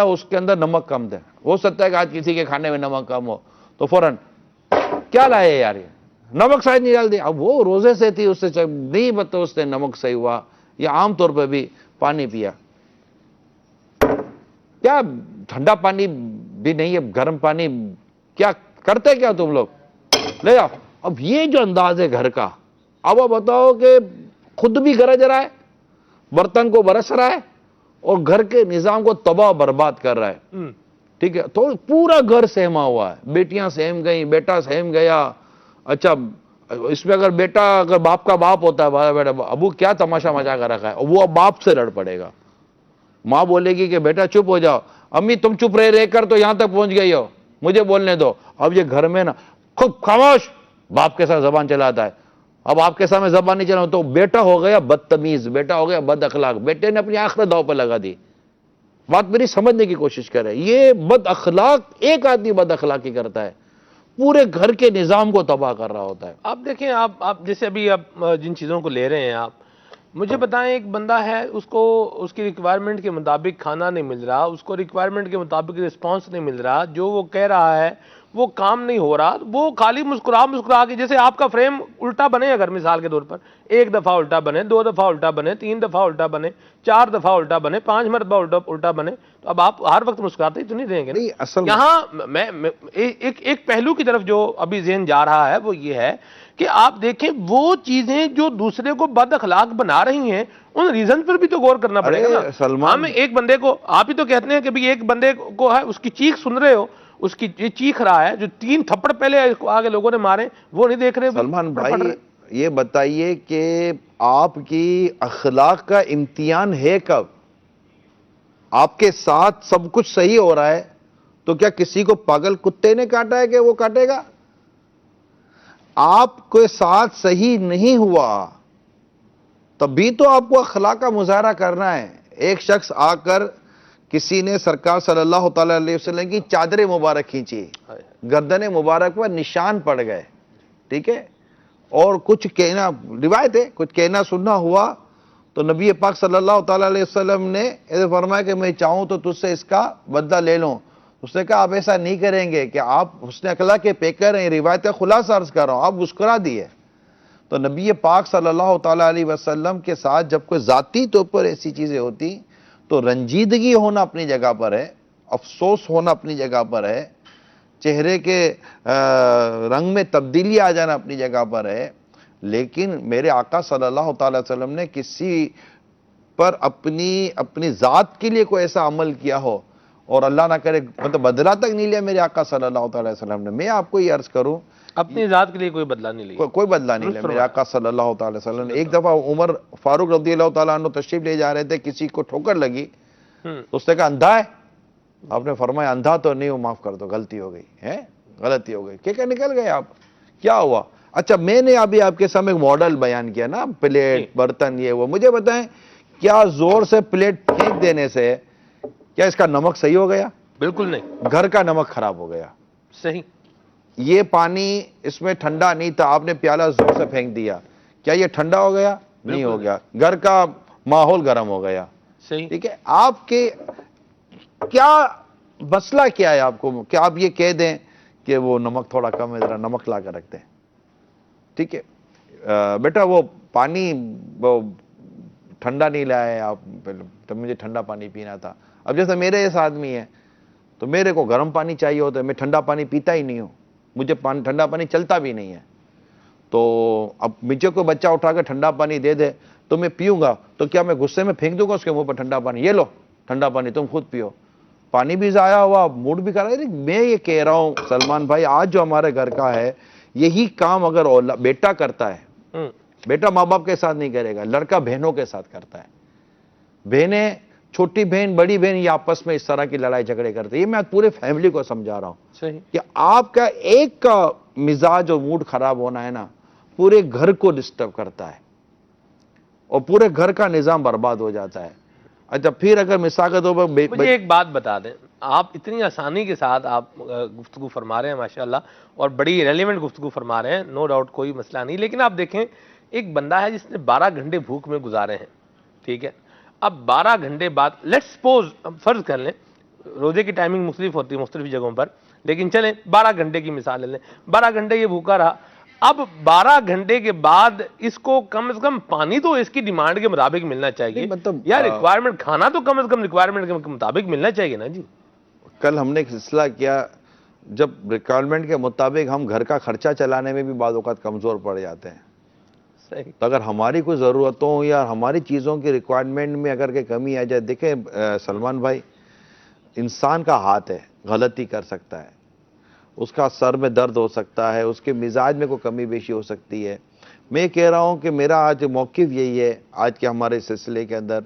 اس کے اندر نمک کم تھے, ہو سکتا ہے کہ آج کسی کے کھانے میں نمک کم ہو, تو فوراً کیا لائے یار, یہ نمک شاید نہیں ڈال دیا. اب وہ روزے سے تھی, اس سے نہیں بتا اس نے نمک صحیح ہوا, یا عام طور پہ بھی پانی پیا, کیا ٹھنڈا پانی بھی نہیں ہے, گرم پانی, کیا کرتے کیا تم لوگ, لے جاؤ. اب یہ جو انداز ہے گھر کا, اب وہ بتاؤ کہ خود بھی گرج رہا ہے, برتن کو برس رہا ہے, اور گھر کے نظام کو تباہ برباد کر رہا ہے. ٹھیک ہے, تو پورا گھر سہما ہوا ہے, بیٹیاں سہم گئیں, بیٹا سہم گیا. اچھا اس میں اگر باپ کا باپ ہوتا ہے, بیٹا ابو کیا تماشا مچا کر رکھا ہے, وہ اب باپ سے لڑ پڑے گا. ماں بولے گی کہ بیٹا چپ ہو جاؤ, امی تم چپ رہ کر تو یہاں تک پہنچ گئی ہو, مجھے بولنے دو. اب یہ گھر میں نا خوب خاموش, باپ کے ساتھ زبان چلاتا ہے, اب آپ کے سامنے زبان نہیں چلاؤں تو بیٹا ہو گیا بدتمیز، بیٹا ہو گیا بد اخلاق، بیٹے نے اپنی آخرت داؤ پہ لگا دی. بات میری سمجھنے کی کوشش کرے. یہ بد اخلاق، ایک آدمی بد اخلاقی کرتا ہے پورے گھر کے نظام کو تباہ کر رہا ہوتا ہے. آپ دیکھیں، آپ جیسے ابھی آپ جن چیزوں کو لے رہے ہیں، آپ مجھے بتائیں، ایک بندہ ہے، اس کو اس کی ریکوائرمنٹ کے مطابق کھانا نہیں مل رہا، اس کو ریکوائرمنٹ کے مطابق رسپانس نہیں مل رہا، جو وہ کہہ رہا ہے وہ کام نہیں ہو رہا، وہ خالی مسکرا کے، جیسے آپ کا فریم الٹا بنے اگر مثال کے طور پر ایک دفعہ الٹا بنے، 2 دفعہ الٹا بنے، 3 دفعہ الٹا بنے، 4 دفعہ الٹا بنے، 5 مرتبہ الٹا بنے، تو اب آپ ہر وقت مسکراتے ہی تو نہیں رہیں گے نہیں، نا. اصل یہاں میں ایک پہلو کی طرف جو ابھی ذہن جا رہا ہے وہ یہ ہے کہ آپ دیکھیں وہ چیزیں جو دوسرے کو بد اخلاق بنا رہی ہیں، ان ریزن پر بھی تو غور کرنا پڑے گا نا. سلمان، ہم ایک بندے کو، آپ ہی تو کہتے ہیں کہ بھی ایک بندے کو ہے، اس کی چیخ سن رہے ہو، اس کی یہ چیخ رہا ہے، جو 3 تھپڑ پہلے آگے لوگوں نے مارے وہ نہیں دیکھ رہے. سلمان بھائی یہ بتائیے کہ آپ کی اخلاق کا امتحان ہے کب؟ آپ کے ساتھ سب کچھ صحیح ہو رہا ہے تو کیا کسی کو پاگل کتے نے کاٹا ہے کہ وہ کاٹے گا؟ آپ کے ساتھ صحیح نہیں ہوا تبھی تو آپ کو اخلاق کا مظاہرہ کرنا ہے. ایک شخص آ کر کسی نے سرکار صلی اللہ تعالی علیہ وسلم کی چادر مبارک کھینچی، گردن مبارک پر نشان پڑ گئے، ٹھیک ہے، اور کچھ کہنا، روایت ہے، کچھ کہنا سننا ہوا تو نبی پاک صلی اللہ تعالی علیہ وسلم نے فرمایا کہ میں چاہوں تو تجھ سے اس کا بدلہ لے لوں. اس نے کہا آپ ایسا نہیں کریں گے کہ آپ حسن اخلاق کے پیکر ہیں، روایت خلاصہ عرض کر رہا ہوں، آپ مسکرا دیے. تو نبی پاک صلی اللہ تعالی علیہ وسلم کے ساتھ جب کوئی ذاتی طور پر ایسی چیزیں ہوتی تو رنجیدگی ہونا اپنی جگہ پر ہے، افسوس ہونا اپنی جگہ پر ہے، چہرے کے رنگ میں تبدیلی آ جانا اپنی جگہ پر ہے. لیکن میرے آقا صلی اللہ تعالی وسلم نے کسی پر اپنی ذات کے لیے کوئی ایسا عمل کیا ہو اور اللہ نہ کرے مطلب بدلہ تک نہیں لیا میرے آقا صلی اللہ تعالی وسلم نے. میں آپ کو یہ عرض کروں، اپنی ذات کے لیے کوئی بدلہ نہیں لیا، کوئی بدلہ نہیں لیا میرے آقا صلی اللہ تعالی وسلم نے. ایک دفعہ عمر فاروق رضی اللہ تعالیٰ عنہ تشریف لے جا رہے تھے، کسی کو ٹھوکر لگی، اس نے کہا اندھا ہے؟ آپ نے فرمایا اندھا تو نہیں ہو، معاف کر دو، غلطی ہو گئی ہے، غلطی ہو گئی. کہ نکل گئے آپ. کیا ہوا؟ اچھا میں نے ابھی آپ کے سامنے ایک ماڈل بیان کیا نا، پلیٹ برتن یہ وہ، مجھے بتائیں کیا زور سے پلیٹ پھینک دینے سے کیا اس کا نمک صحیح ہو گیا؟ بالکل نہیں. گھر کا نمک خراب ہو گیا. صحیح. یہ پانی اس میں ٹھنڈا نہیں تھا، آپ نے پیالہ زور سے پھینک دیا، کیا یہ ٹھنڈا ہو گیا؟ نہیں ہو گیا. گھر کا ماحول گرم ہو گیا. صحیح. ٹھیک ہے، آپ کے کیا مسئلہ کیا ہے آپ کو کہ آپ یہ کہہ دیں کہ وہ نمک تھوڑا کم ہے، ذرا نمک لا کر رکھتے ہیں. ٹھیک ہے بیٹا، وہ پانی وہ ٹھنڈا نہیں لائے آپ، تو مجھے ٹھنڈا پانی پینا تھا. اب جیسے میرے جیسا آدمی ہے تو میرے کو گرم پانی چاہیے ہوتا ہے، میں ٹھنڈا پانی پیتا ہی نہیں ہوں، مجھے ٹھنڈا پانی چلتا بھی نہیں ہے. تو اب مجھے کوئی بچہ اٹھا کے ٹھنڈا پانی دے دے تو میں پیوں گا، تو کیا میں غصے میں پھینک دوں گا اس کے منہ پر ٹھنڈا پانی، یہ لو ٹھنڈا پانی تم خود پیو؟ پانی بھی ضائع ہوا، موڈ بھی کر رہا ہے. میں یہ کہہ رہا ہوں سلمان بھائی، آج جو ہمارے گھر کا ہے یہی کام اگر بیٹا کرتا ہے، بیٹا ماں باپ کے ساتھ نہیں کرے گا، لڑکا بہنوں کے ساتھ کرتا ہے. بہنیں، چھوٹی بہن بڑی بہن یہ آپس میں اس طرح کی لڑائی جھگڑے کرتے ہیں. یہ میں پورے فیملی کو سمجھا رہا ہوں. صحیح. کہ آپ کا ایک کا مزاج اور موڈ خراب ہونا ہے نا، پورے گھر کو ڈسٹرب کرتا ہے اور پورے گھر کا نظام برباد ہو جاتا ہے. اچھا پھر اگر مثال کے طور پر مجھے ایک بات بتا دیں، آپ اتنی آسانی کے ساتھ آپ گفتگو فرما رہے ہیں ماشاءاللہ، اور بڑی ریلیونٹ گفتگو فرما رہے ہیں، نو ڈاؤٹ، کوئی مسئلہ نہیں. لیکن آپ دیکھیں ایک بندہ ہے جس نے 12 گھنٹے بھوک میں گزارے ہیں، ٹھیک ہے. اب 12 گھنٹے بعد لیٹس سپوز فرض کر لیں، روزے کی ٹائمنگ مختلف ہوتی ہے مختلف جگہوں پر، لیکن چلیں 12 گھنٹے کی مثال لے لیں. 12 گھنٹے یہ بھوکا رہا. اب 12 گھنٹے کے بعد اس کو کم از کم پانی تو اس کی ڈیمانڈ کے مطابق ملنا چاہیے، یا ریکوائرمنٹ کھانا تو کم از کم ریکوائرمنٹ کے مطابق ملنا چاہیے نا جی. کل ہم نے ایک سلسلہ کیا، جب ریکوائرمنٹ کے مطابق ہم گھر کا خرچہ چلانے میں بھی بعض اوقات کمزور پڑ جاتے ہیں. صحیح. تو اگر ہماری کوئی ضرورتوں یا ہماری چیزوں کی ریکوائرمنٹ میں اگر کہ کمی آ جائے، دیکھیں سلمان بھائی، انسان کا ہاتھ ہے، غلطی کر سکتا ہے، اس کا سر میں درد ہو سکتا ہے، اس کے مزاج میں کوئی کمی بیشی ہو سکتی ہے. میں کہہ رہا ہوں کہ میرا آج موقف یہی ہے آج کے ہمارے سلسلے کے اندر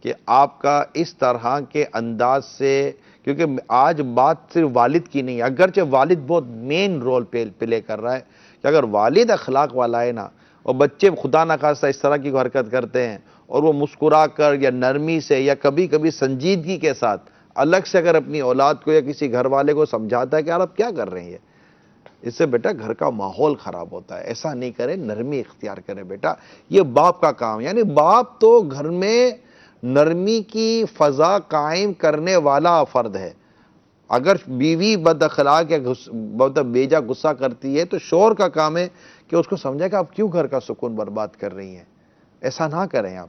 کہ آپ کا اس طرح کے انداز سے، کیونکہ آج بات صرف والد کی نہیں ہے، اگرچہ والد بہت مین رول پلے کر رہا ہے، کہ اگر والد اخلاق والا ہے نا، اور بچے خدا نخواستہ اس طرح کی حرکت کرتے ہیں اور وہ مسکرا کر یا نرمی سے یا کبھی کبھی سنجیدگی کے ساتھ الگ سے اگر اپنی اولاد کو یا کسی گھر والے کو سمجھاتا ہے کہ یار آپ کیا کر رہے ہیں، اس سے بیٹا گھر کا ماحول خراب ہوتا ہے، ایسا نہیں کرے، نرمی اختیار کرے بیٹا، یہ باپ کا کام، یعنی باپ تو گھر میں نرمی کی فضا قائم کرنے والا فرد ہے۔ اگر بیوی بد اخلاق یا بیجا غصہ کرتی ہے تو شوہر کا کام ہے کہ اس کو سمجھے کہ آپ کیوں گھر کا سکون برباد کر رہی ہیں، ایسا نہ کریں، آپ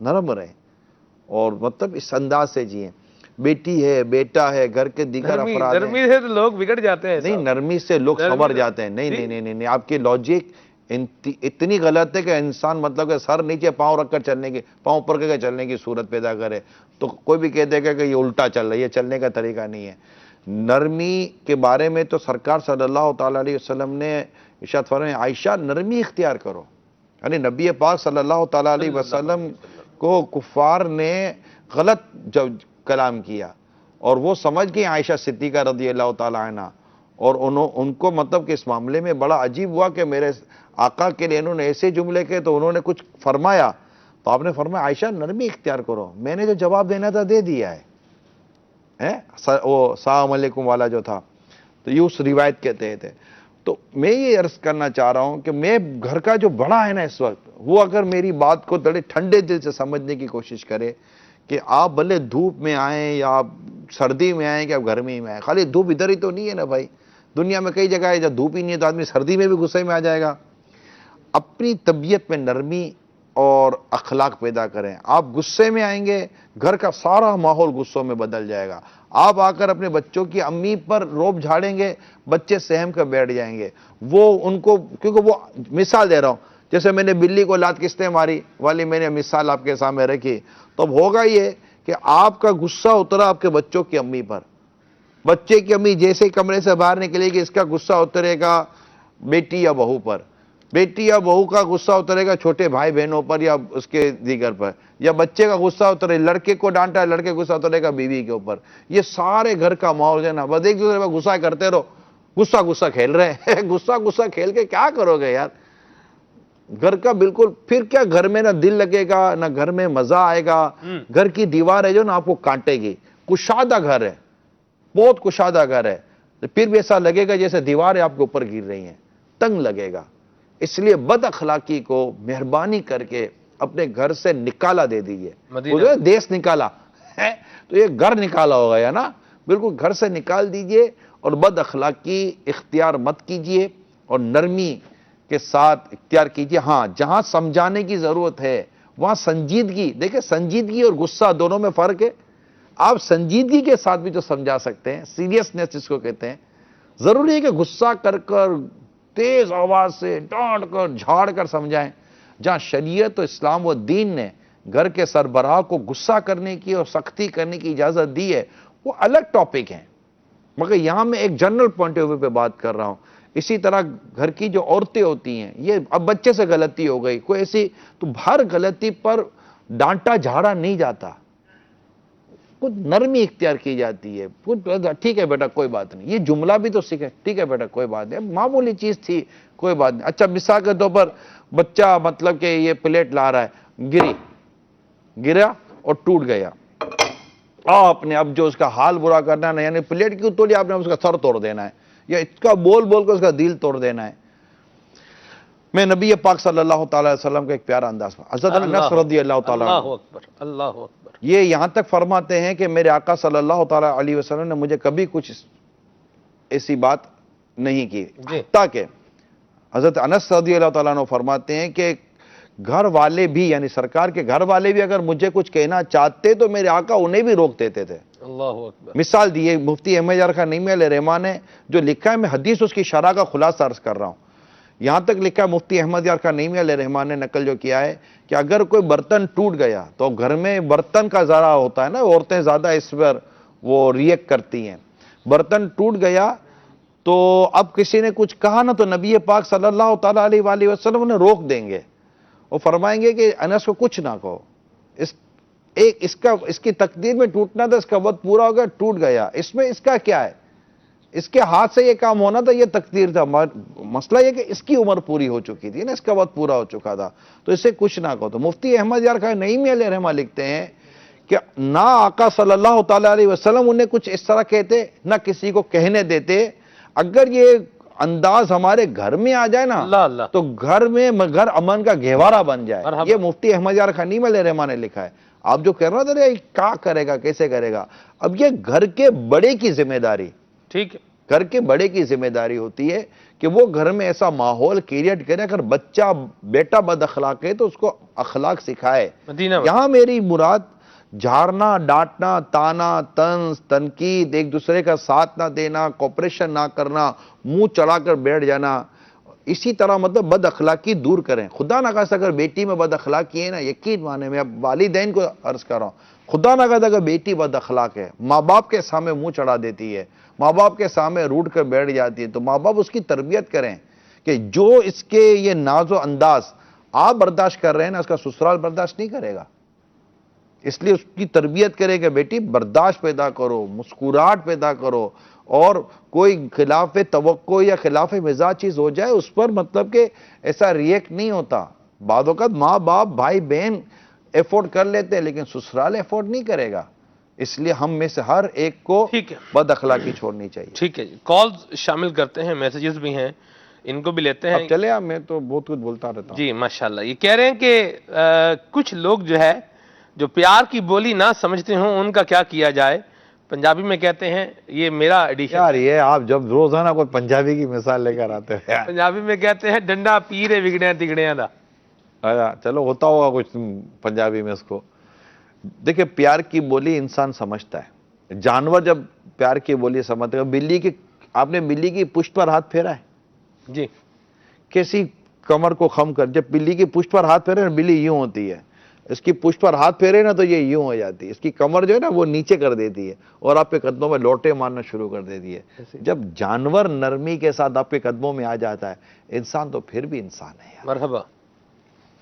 نرم رہیں اور مطلب اس انداز سے جئیں۔ بیٹی ہے، بیٹا ہے، گھر کے دیگر افراد ہیں، نرمی سے تو لوگ بگڑ جاتے ہیں، نہیں نرمی سے لوگ سنور جاتے ہیں، نہیں نہیں نہیں نہیں، آپ کی لاجک اتنی غلط ہے کہ انسان مطلب کہ سر نیچے پاؤں رکھ کر چلنے کی، پاؤں اوپر کر کے چلنے کی صورت پیدا کرے تو کوئی بھی کہہ دے گا کہ یہ الٹا چل رہا ہے، یہ چلنے کا طریقہ نہیں ہے۔ نرمی کے بارے میں تو سرکار صلی اللہ تعالیٰ علیہ وسلم نے ارشاد فرمایا عائشہ نرمی اختیار کرو، یعنی نبی پاک صلی اللہ تعالیٰ علیہ وسلم کو کفار نے غلط جب کلام کیا اور وہ سمجھ گئی عائشہ صدیقہ رضی اللہ تعالیٰ عنہ، اور ان کو مطلب کہ اس معاملے میں بڑا عجیب ہوا کہ میرے آقا کے لیے انہوں نے ایسے جملے کہے تو انہوں نے کچھ فرمایا تو آپ نے فرمایا عائشہ نرمی اختیار کرو، میں نے جو جواب دینا تھا دے دیا ہے۔ وہ السلام علیکم والا جو تھا تو یہ اس روایت کہتے تھے۔ تو میں یہ عرض کرنا چاہ رہا ہوں کہ میں گھر کا جو بڑا ہے نا اس وقت، وہ اگر میری بات کو بڑے ٹھنڈے دل سے سمجھنے کی کوشش کرے کہ آپ بھلے دھوپ میں آئیں یا آپ سردی میں آئیں کہ آپ گرمی میں آئیں، خالی دھوپ ادھر ہی تو نہیں ہے نا بھائی، دنیا میں کئی جگہ ہے جب دھوپ ہی نہیں ہے تو آدمی سردی میں بھی غصے میں آ جائے گا۔ اپنی طبیعت میں نرمی اور اخلاق پیدا کریں۔ آپ غصے میں آئیں گے، گھر کا سارا ماحول غصوں میں بدل جائے گا۔ آپ آ کر اپنے بچوں کی امی پر روب جھاڑیں گے، بچے سہم کر بیٹھ جائیں گے۔ وہ ان کو، کیونکہ وہ مثال دے رہا ہوں، جیسے میں نے بلی کو لات کس نے ماری والی میں نے مثال آپ کے سامنے رکھی، تو اب ہوگا یہ کہ آپ کا غصہ اترا آپ کے بچوں کی امی پر، بچے کی امی جیسے کمرے سے باہر نکلے گی اس کا غصہ اترے گا بیٹی یا بہو پر، بیٹی یا بہو کا غصہ اترے گا چھوٹے بھائی بہنوں پر یا اس کے دیگر پر، یا بچے کا غصہ اترے، لڑکے کو ڈانٹا ہے لڑکے غصہ اترے گا بیوی کے اوپر۔ یہ سارے گھر کا ماحول ہے نا، بس ایک دوسرے پر غصہ کرتے رہو، غصہ کھیل رہے ہیں غصہ کھیل کے کیا کرو گے یار؟ گھر کا بالکل پھر کیا، گھر میں نہ دل لگے گا نہ گھر میں مزہ آئے گا، گھر کی دیوار ہے جو نا آپ کو کانٹے گی۔ کشادہ گھر ہے، بہت کشادہ گھر ہے، پھر بھی ایسا لگے گا جیسے دیواریں آپ کے اوپر گر رہی ہیں، تنگ لگے گا۔ اس لیے بد اخلاقی کو مہربانی کر کے اپنے گھر سے نکالا دے دیجئے، دیس نکالا ہے تو یہ گھر نکالا ہوگا یا نا، بالکل گھر سے نکال دیجئے اور بد اخلاقی اختیار مت کیجئے اور نرمی کے ساتھ اختیار کیجئے۔ ہاں جہاں سمجھانے کی ضرورت ہے وہاں سنجیدگی، دیکھیں سنجیدگی اور غصہ دونوں میں فرق ہے۔ آپ سنجیدگی کے ساتھ بھی تو سمجھا سکتے ہیں، سیریسنس جس کو کہتے ہیں۔ ضروری ہے کہ غصہ کر تیز آواز سے ڈانٹ کر جھاڑ کر سمجھائیں۔ جہاں شریعت و اسلام و دین نے گھر کے سربراہ کو غصہ کرنے کی اور سختی کرنے کی اجازت دی ہے وہ الگ ٹاپک ہیں، مگر یہاں میں ایک جنرل پوائنٹ آف ویو پہ بات کر رہا ہوں۔ اسی طرح گھر کی جو عورتیں ہوتی ہیں، یہ اب بچے سے غلطی ہو گئی کوئی ایسی تو ہر غلطی پر ڈانٹا جھاڑا نہیں جاتا، کچھ نرمی اختیار کی جاتی ہے، ٹھیک ہے بیٹا کوئی بات نہیں، یہ جملہ بھی تو سیکھے، ٹھیک ہے بیٹا کوئی بات نہیں، معمولی چیز تھی کوئی بات نہیں۔ اچھا مثال کے طور پر بچہ مطلب کہ یہ پلیٹ لا رہا ہے، گرا اور ٹوٹ گیا، آپ نے اب جو اس کا حال برا کرنا ہے، یعنی پلیٹ کیوں توڑی، آپ نے اس کا سر توڑ دینا ہے یا اس کا بول کر اس کا دل توڑ دینا ہے۔ میں نبی پاک صلی اللہ تعالی وسلم کا ایک پیارا انداز حضرت انس رضی اللہ تعالیٰ اللہ اکبر، اللہ اکبر، یہ یہاں تک فرماتے ہیں کہ میرے آقا صلی اللہ تعالیٰ علیہ وسلم نے مجھے کبھی کچھ ایسی بات نہیں کی، حتیٰ کہ حضرت انس رضی اللہ تعالیٰ عنہ فرماتے ہیں کہ گھر والے بھی، یعنی سرکار کے گھر والے بھی اگر مجھے کچھ کہنا چاہتے تو میرے آقا انہیں بھی روک دیتے تھے۔ اللہ اکبر، مثال دیئے مفتی احمد یار خان نعیمی علیہ رحمٰن نے جو لکھا ہے، میں حدیث اس کی شرح کا خلاصہ عرض کر رہا ہوں۔ یہاں تک لکھا ہے مفتی احمد یار خان نعیمی علیہ رحمٰن نے نقل جو کیا ہے کہ اگر کوئی برتن ٹوٹ گیا تو گھر میں برتن کا ذرا ہوتا ہے نا، عورتیں زیادہ اس پر وہ ریئیکٹ کرتی ہیں، برتن ٹوٹ گیا تو اب کسی نے کچھ کہا نا تو نبی پاک صلی اللہ تعالیٰ علیہ وآلہ وسلم انہیں روک دیں گے اور فرمائیں گے کہ انس کو کچھ نہ کہو، اس کی تقدیر میں ٹوٹنا تھا، اس کا وقت پورا ہو گیا، ٹوٹ گیا، اس میں اس کا کیا ہے، اس کے ہاتھ سے یہ کام ہونا تھا، یہ تقدیر تھا. مسئلہ یہ کہ اس کی عمر پوری ہو چکی تھی نا، اس کا وقت پورا ہو چکا تھا، تو اسے کچھ نہ کہو. تو مفتی احمد یار خان نعیمی علیہ رحمہ لکھتے ہیں کہ نہ آقا صلی اللہ تعالیٰ علیہ وسلم انہیں کچھ اس طرح کہتے، نہ کسی کو کہنے دیتے. اگر یہ انداز ہمارے گھر میں آ جائے نا اللہ اللہ، تو گھر امن کا گہوارہ بن جائے. مرحبا. یہ مفتی احمد یار خان نعیمی علیہ رحمہ نے لکھا ہے. آپ جو کہہ رہے تھے نا کیا کرے گا، کیسے کرے گا، اب یہ گھر کے بڑے کی ذمہ داری، ٹھیک ہے، گھر کے بڑے کی ذمہ داری ہوتی ہے کہ وہ گھر میں ایسا ماحول کریٹ کرے. اگر بچہ بیٹا بد اخلاق ہے تو اس کو اخلاق سکھائے. مدینہ میں. یہاں میری مراد جھاڑنا، ڈانٹنا، تانا، طنز، تنقید، ایک دوسرے کا ساتھ نہ دینا، کوپریشن نہ کرنا، منہ چڑھا کر بیٹھ جانا، اسی طرح مطلب بد اخلاقی دور کریں. خدا نہ خواستہ اگر بیٹی میں بد اخلاقی ہے نا، یقین مانے میں اب والدین کو عرض کر رہا ہوں، خدا نہ خواستہ اگر بیٹی بد اخلاق ہے، ماں باپ کے سامنے منہ چڑھا دیتی ہے، ماں باپ کے سامنے روٹ کر بیٹھ جاتی ہے، تو ماں باپ اس کی تربیت کریں کہ جو اس کے یہ ناز و انداز آپ برداشت کر رہے ہیں نا، اس کا سسرال برداشت نہیں کرے گا. اس لیے اس کی تربیت کرے کہ بیٹی برداشت پیدا کرو، مسکراہٹ پیدا کرو، اور کوئی خلاف توقع یا خلاف مزاج چیز ہو جائے اس پر مطلب کہ ایسا ریئیکٹ نہیں ہوتا. بعض اوقات ماں باپ بھائی بہن ایفورڈ کر لیتے ہیں لیکن سسرال ایفورڈ نہیں کرے گا. اس لیے ہم میں سے ہر ایک کو ٹھیک ہے، بد اخلاقی چھوڑنی چاہیے. ٹھیک ہے جی. کالز شامل کرتے ہیں، میسیجز بھی ہیں، ان کو بھی لیتے ہیں. اب چلے آپ، میں تو بہت کچھ بولتا رہتا ہوں. جی ماشاءاللہ. یہ کہہ رہے ہیں کہ کچھ لوگ جو ہے جو پیار کی بولی نہ سمجھتے ہوں ان کا کیا کیا جائے. پنجابی میں کہتے ہیں، یہ میرا ایڈیشن یار یہ آپ جب روزانہ کوئی پنجابی کی مثال لے کر آتے ہیں پنجابی میں کہتے ہیں ڈنڈا پیرے وگڑیاں تگڑیاں دا. چلو ہوتا ہوگا کچھ پنجابی میں اس کو. دیکھیں پیار کی بولی انسان سمجھتا ہے. جانور جب پیار کی بولی سمجھتے ہیں، آپ نے بلی کی پشت پر ہاتھ پھیرا ہے؟ جی. کیسی کمر کو خم کر، جب بلی کی پشت پر ہاتھ پھیرے نا، بلی یوں ہوتی ہے، اس کی پشت پر ہاتھ پھیرے نا تو یہ یوں ہو جاتی ہے، اس کی کمر جو ہے نا وہ نیچے کر دیتی ہے اور آپ کے قدموں میں لوٹے مارنا شروع کر دیتی ہے. جب جانور نرمی کے ساتھ آپ کے قدموں میں آ جاتا ہے، انسان تو پھر بھی انسان ہے یار. مرحبا،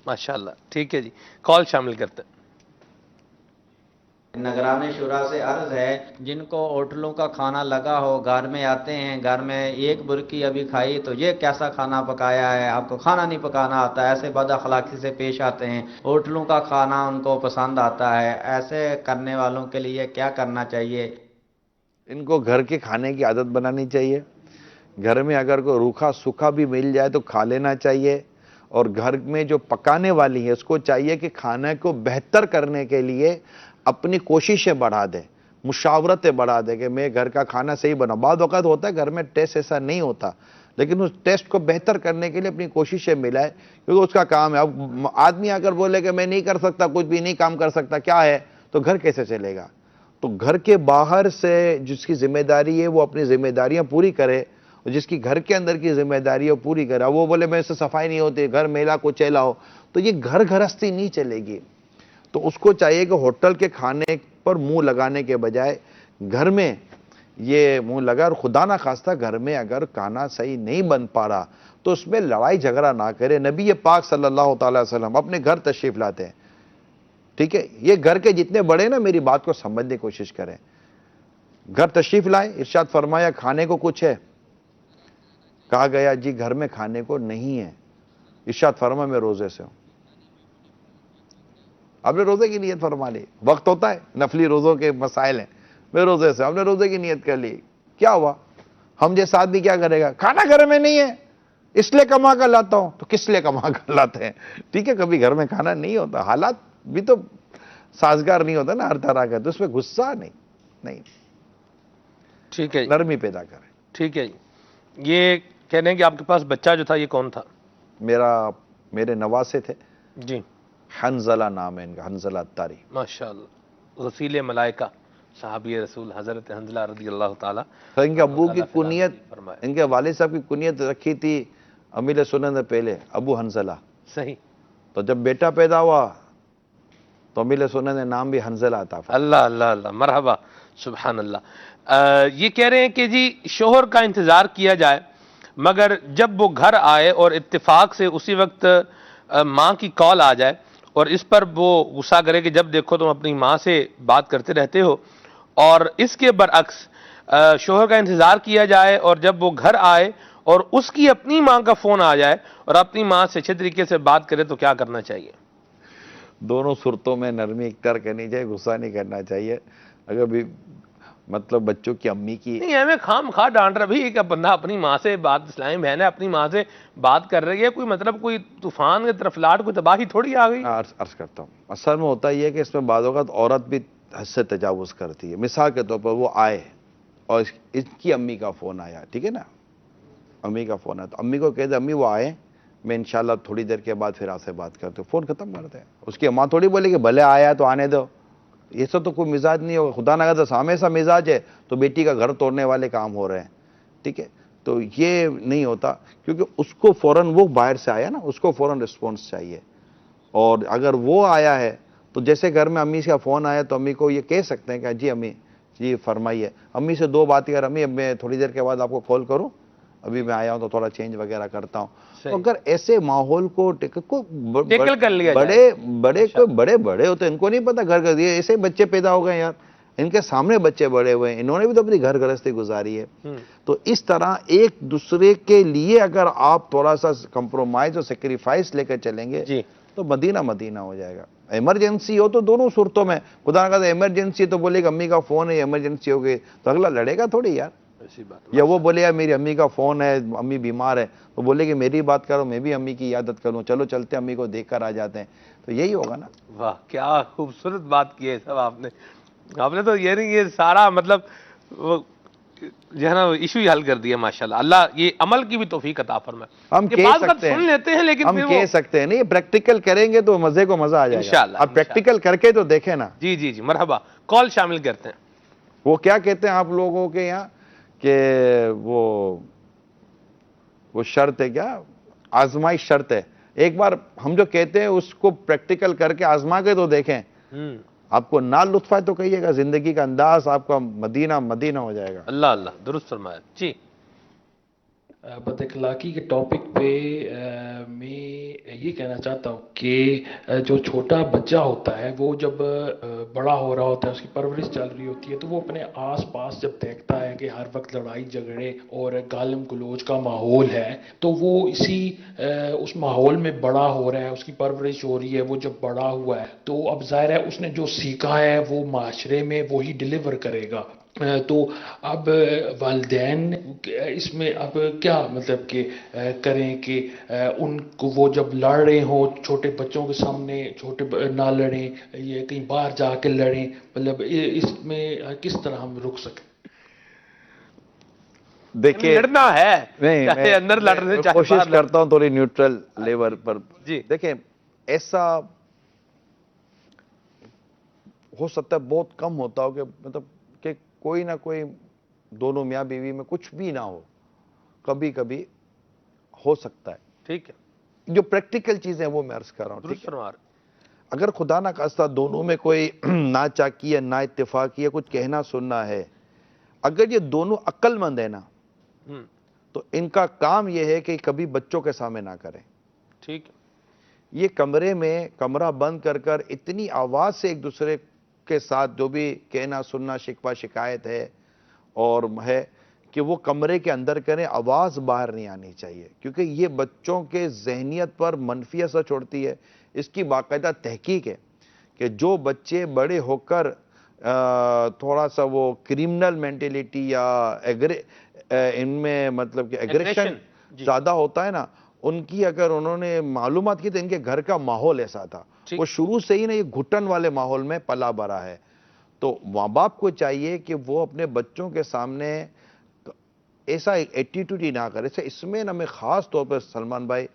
ماشاءاللہ. ٹھیک ہے جی، کال شامل کرتے ہیں. نگران شورا سے عرض ہے، جن کو ہوٹلوں کا کھانا لگا ہو، گھر میں آتے ہیں، گھر میں ایک برکی ابھی کھائی تو یہ کیسا کھانا پکایا ہے، آپ کو کھانا نہیں پکانا آتا، ایسے بد اخلاقی سے پیش آتے ہیں. ہوٹلوں کا کھانا ان کو پسند آتا ہے. ایسے کرنے والوں کے لیے کیا کرنا چاہیے؟ ان کو گھر کے کھانے کی عادت بنانی چاہیے. گھر میں اگر کوئی روکھا سوکھا بھی مل جائے تو کھا لینا چاہیے. اور گھر میں جو پکانے والی ہے اس کو چاہیے کہ کھانے کو بہتر کرنے کے لیے اپنی کوششیں بڑھا دے، مشاورتیں بڑھا دے کہ میں گھر کا کھانا صحیح بناؤں. بعض اوقات ہوتا ہے گھر میں ٹیسٹ ایسا نہیں ہوتا، لیکن اس ٹیسٹ کو بہتر کرنے کے لیے اپنی کوششیں ملائے، کیونکہ اس کا کام ہے. اب آدمی اگر بولے کہ میں نہیں کر سکتا، کچھ بھی نہیں کام کر سکتا، کیا ہے، تو گھر کیسے چلے گا؟ تو گھر کے باہر سے جس کی ذمہ داری ہے وہ اپنی ذمہ داریاں پوری کرے، اور جس کی گھر کے اندر کی ذمہ داری ہے وہ پوری کرے. وہ بولے میں سے صفائی نہیں ہوتی، گھر میلا کو چلا ہو، تو یہ گھر گھرستی نہیں چلے گی. تو اس کو چاہیے کہ ہوٹل کے کھانے پر منہ لگانے کے بجائے گھر میں یہ منہ لگا. اور خدا نہ خواستہ گھر میں اگر کھانا صحیح نہیں بن پا رہا تو اس میں لڑائی جھگڑا نہ کرے. نبی پاک صلی اللہ تعالی وسلم اپنے گھر تشریف لاتے ہیں، ٹھیک ہے، یہ گھر کے جتنے بڑے نا میری بات کو سمجھنے کی کوشش کریں. گھر تشریف لائے، ارشاد فرمایا کھانے کو کچھ ہے؟ کہا گیا جی گھر میں کھانے کو نہیں ہے. ارشاد فرمایا میں روزے سے ہوں. آپ نے روزے کی نیت فرما لی، وقت ہوتا ہے نفلی روزوں کے مسائل ہیں، میں روزے سے، آپ نے روزے کی نیت کر لی، کیا ہوا؟ ہم جیسا آدمی کیا کرے گا؟ کھانا گھر میں نہیں ہے اس لیے کما کر لاتا ہوں. تو کس لیے کما کر لاتے ہیں؟ ٹھیک ہے، کبھی گھر میں کھانا نہیں ہوتا، حالات بھی تو سازگار نہیں ہوتا نا ہر طرح کا، تو اس میں غصہ نہیں، ٹھیک ہے جی، نرمی پیدا کریں. ٹھیک ہے جی. یہ کہہ رہے ہیں کہ آپ کے پاس بچہ جو تھا یہ کون تھا؟ میرے نواسے تھے، جی. حنزلہ نام ہے ان کا، حنزلہ الطاری. ماشاءاللہ. غسیل ملائکہ صحابی رسول حضرت حنزلہ رضی اللہ تعالی. ان کے ابو کی کنیت، فرمائے. ان کے والد صاحب کی کنیت رکھی تھی امیر سنن نے پہلے، ابو حنزلہ. صحیح. تو جب بیٹا پیدا ہوا تو امیر سنن نے نام بھی حنزلہ عطا فرمایا. اللہ اللہ اللہ، مرحبا، سبحان اللہ. یہ کہہ رہے ہیں کہ جی شوہر کا انتظار کیا جائے، مگر جب وہ گھر آئے اور اتفاق سے اسی وقت ماں کی کال آ جائے اور اس پر وہ غصہ کرے کہ جب دیکھو تم اپنی ماں سے بات کرتے رہتے ہو، اور اس کے برعکس شوہر کا انتظار کیا جائے اور جب وہ گھر آئے اور اس کی اپنی ماں کا فون آ جائے اور اپنی ماں سے اچھے طریقے سے بات کرے تو کیا کرنا چاہیے؟ دونوں صورتوں میں نرمی اختیار کرنی چاہیے، غصہ نہیں کرنا چاہیے. اگر بھی مطلب بچوں کی امی کی نہیں ہمیں خام خواہ ڈانٹ رہا بھی کہ بندہ اپنی ماں سے بات، اسلامی بہن ہے اپنی ماں سے بات کر رہی ہے، کوئی مطلب کوئی طوفان کی طرف لاٹ کوئی تباہی تھوڑی آ گئی. عرض کرتا ہوں، اصل میں ہوتا یہ ہے کہ اس میں بعض اوقات عورت بھی حد سے تجاوز کرتی ہے. مثال کے طور پر وہ آئے اور اس کی امی کا فون آیا، ٹھیک ہے نا، امی کا فون آیا تو امی کو کہتے ہیں امی وہ آئے، میں انشاءاللہ تھوڑی دیر کے بعد پھر آپ سے بات کرتے ہوں، فون ختم کرتے ہیں. اس کی ماں تھوڑی بولے کہ بھلے آیا تو آنے دو، ایسا تو کوئی مزاج نہیں ہوگا. خدا نہ کرے سامنے سا مزاج ہے تو بیٹی کا گھر توڑنے والے کام ہو رہے ہیں، ٹھیک ہے. تو یہ نہیں ہوتا، کیونکہ اس کو فوراً، وہ باہر سے آیا نا، اس کو فوراً رسپانس چاہیے. اور اگر وہ آیا ہے تو جیسے گھر میں امی کا فون آیا تو امی کو یہ کہہ سکتے ہیں کہ جی امی جی فرمائیے. امی سے دو باتیں کر، امی اب میں تھوڑی دیر کے بعد آپ کو کال کروں، ابھی میں آیا ہوں تو تھوڑا چینج وغیرہ کرتا ہوں. تو اگر ایسے ماحول کو ٹیکل کر لیا بڑے جائے. بڑے بڑے بڑے ہوتے ہیں، ان کو نہیں پتا گھر گھر، یہ ایسے بچے پیدا ہو گئے یار، ان کے سامنے بچے بڑے ہوئے ہیں، انہوں نے بھی تو اپنی گھر گرہستی گزاری ہے. تو اس طرح ایک دوسرے کے لیے اگر آپ تھوڑا سا کمپرومائز اور سیکریفائس لے کر چلیں گے جی تو مدینہ مدینہ ہو جائے گا. ایمرجنسی ہو تو دونوں صورتوں میں، خدا نہ کرے ایمرجنسی تو بولے کہ امی کا فون ہے، ایمرجنسی ہو گئی تو اگلا لڑے گا تھوڑی یار. ایسی بات یا وہ بولے یار میری امی کا فون ہے، امی بیمار ہے، تو بولے کہ میری بات کرو، میں بھی امی کی عیادت کروں، چلو چلتے امی کو دیکھ کر آ جاتے ہیں. تو یہی ہوگا نا. واہ کیا خوبصورت بات کی ہے صاحب آپ نے تو یہ نہیں، یہ سارا مطلب وہ جو ہے نا ایشو ہی حل کر دیا ماشاءاللہ. اللہ یہ عمل کی بھی توفیق عطا فرمائے. ہم یہ کہہ بات سکتے سن ہیں، لیتے ہیں لیکن ہم پھر وہ کہہ سکتے ہیں نہیں، پریکٹیکل کریں گے تو مزے کو مزہ آ جائے گا. انشاءاللہ آپ پریکٹیکل کر کے تو دیکھیں نا. جی جی جی مرحبا. کال شامل کرتے ہیں. وہ کیا کہتے ہیں آپ لوگوں کے یہاں کہ وہ شرط ہے کیا، آزمائش شرط ہے. ایک بار ہم جو کہتے ہیں اس کو پریکٹیکل کر کے آزما کے تو دیکھیں، آپ کو نہ لطف آئے تو کہیے گا، زندگی کا انداز آپ کا مدینہ مدینہ ہو جائے گا. اللہ اللہ درست فرمایا. جی بد اخلاقی کے ٹاپک پہ میں یہ کہنا چاہتا ہوں کہ جو چھوٹا بچہ ہوتا ہے وہ جب بڑا ہو رہا ہوتا ہے، اس کی پرورش چل رہی ہوتی ہے، تو وہ اپنے آس پاس جب دیکھتا ہے کہ ہر وقت لڑائی جھگڑے اور گالم گلوچ کا ماحول ہے، تو وہ اس ماحول میں بڑا ہو رہا ہے، اس کی پرورش ہو رہی ہے. وہ جب بڑا ہوا ہے تو اب ظاہر ہے اس نے جو سیکھا ہے وہ معاشرے میں وہی ڈیلیور کرے گا. تو اب والدین اس میں اب کیا مطلب کہ کریں کہ ان کو وہ جب لڑ رہے ہوں چھوٹے بچوں کے سامنے، چھوٹے نہ لڑیں، یہ کہیں باہر جا کے لڑیں، مطلب اس میں کس طرح ہم رک سکیں؟ دیکھیے لڑنا ہے، نہیں، چاہے اندر لڑ رہے میں چاہے کوشش باہر لڑ. کرتا ہوں تھوڑی نیوٹرل لیول پر. جی دیکھیں ایسا ہو سکتا ہے بہت کم ہوتا ہو کہ مطلب کہ کوئی نہ کوئی دونوں میاں بیوی میں کچھ بھی نہ ہو، کبھی کبھی ہو سکتا ہے. ٹھیک ہے جو پریکٹیکل چیزیں وہ میں عرض کر رہا ہوں. درست فرما رہے. اگر خدا نہ خواستہ دونوں میں کوئی نا چاکی یا نا اتفاقی یا کچھ کہنا سننا ہے، اگر یہ دونوں عقل مند ہیں نا تو ان کا کام یہ ہے کہ کبھی بچوں کے سامنے نہ کریں. ٹھیک ہے. یہ کمرے میں کمرہ بند کر کر اتنی آواز سے ایک دوسرے کے ساتھ جو بھی کہنا سننا شکوہ شکایت ہے اور ہے کہ وہ کمرے کے اندر کریں، آواز باہر نہیں آنی چاہیے، کیونکہ یہ بچوں کے ذہنیت پر منفی اثر چھوڑتی ہے. اس کی باقاعدہ تحقیق ہے کہ جو بچے بڑے ہو کر تھوڑا سا وہ کرمنل مینٹیلیٹی یا ان میں مطلب کہ ایگریشن زیادہ ہوتا ہے نا، ان کی اگر انہوں نے معلومات کی تو ان کے گھر کا ماحول ایسا تھا، وہ شروع سے ہی نا یہ گھٹن والے ماحول میں پلا بڑا ہے. تو ماں باپ کو چاہیے کہ وہ اپنے بچوں کے سامنے ایسا ایٹیٹیوڈ ہی نہ کرے. اس میں نا میں خاص طور پر سلمان بھائی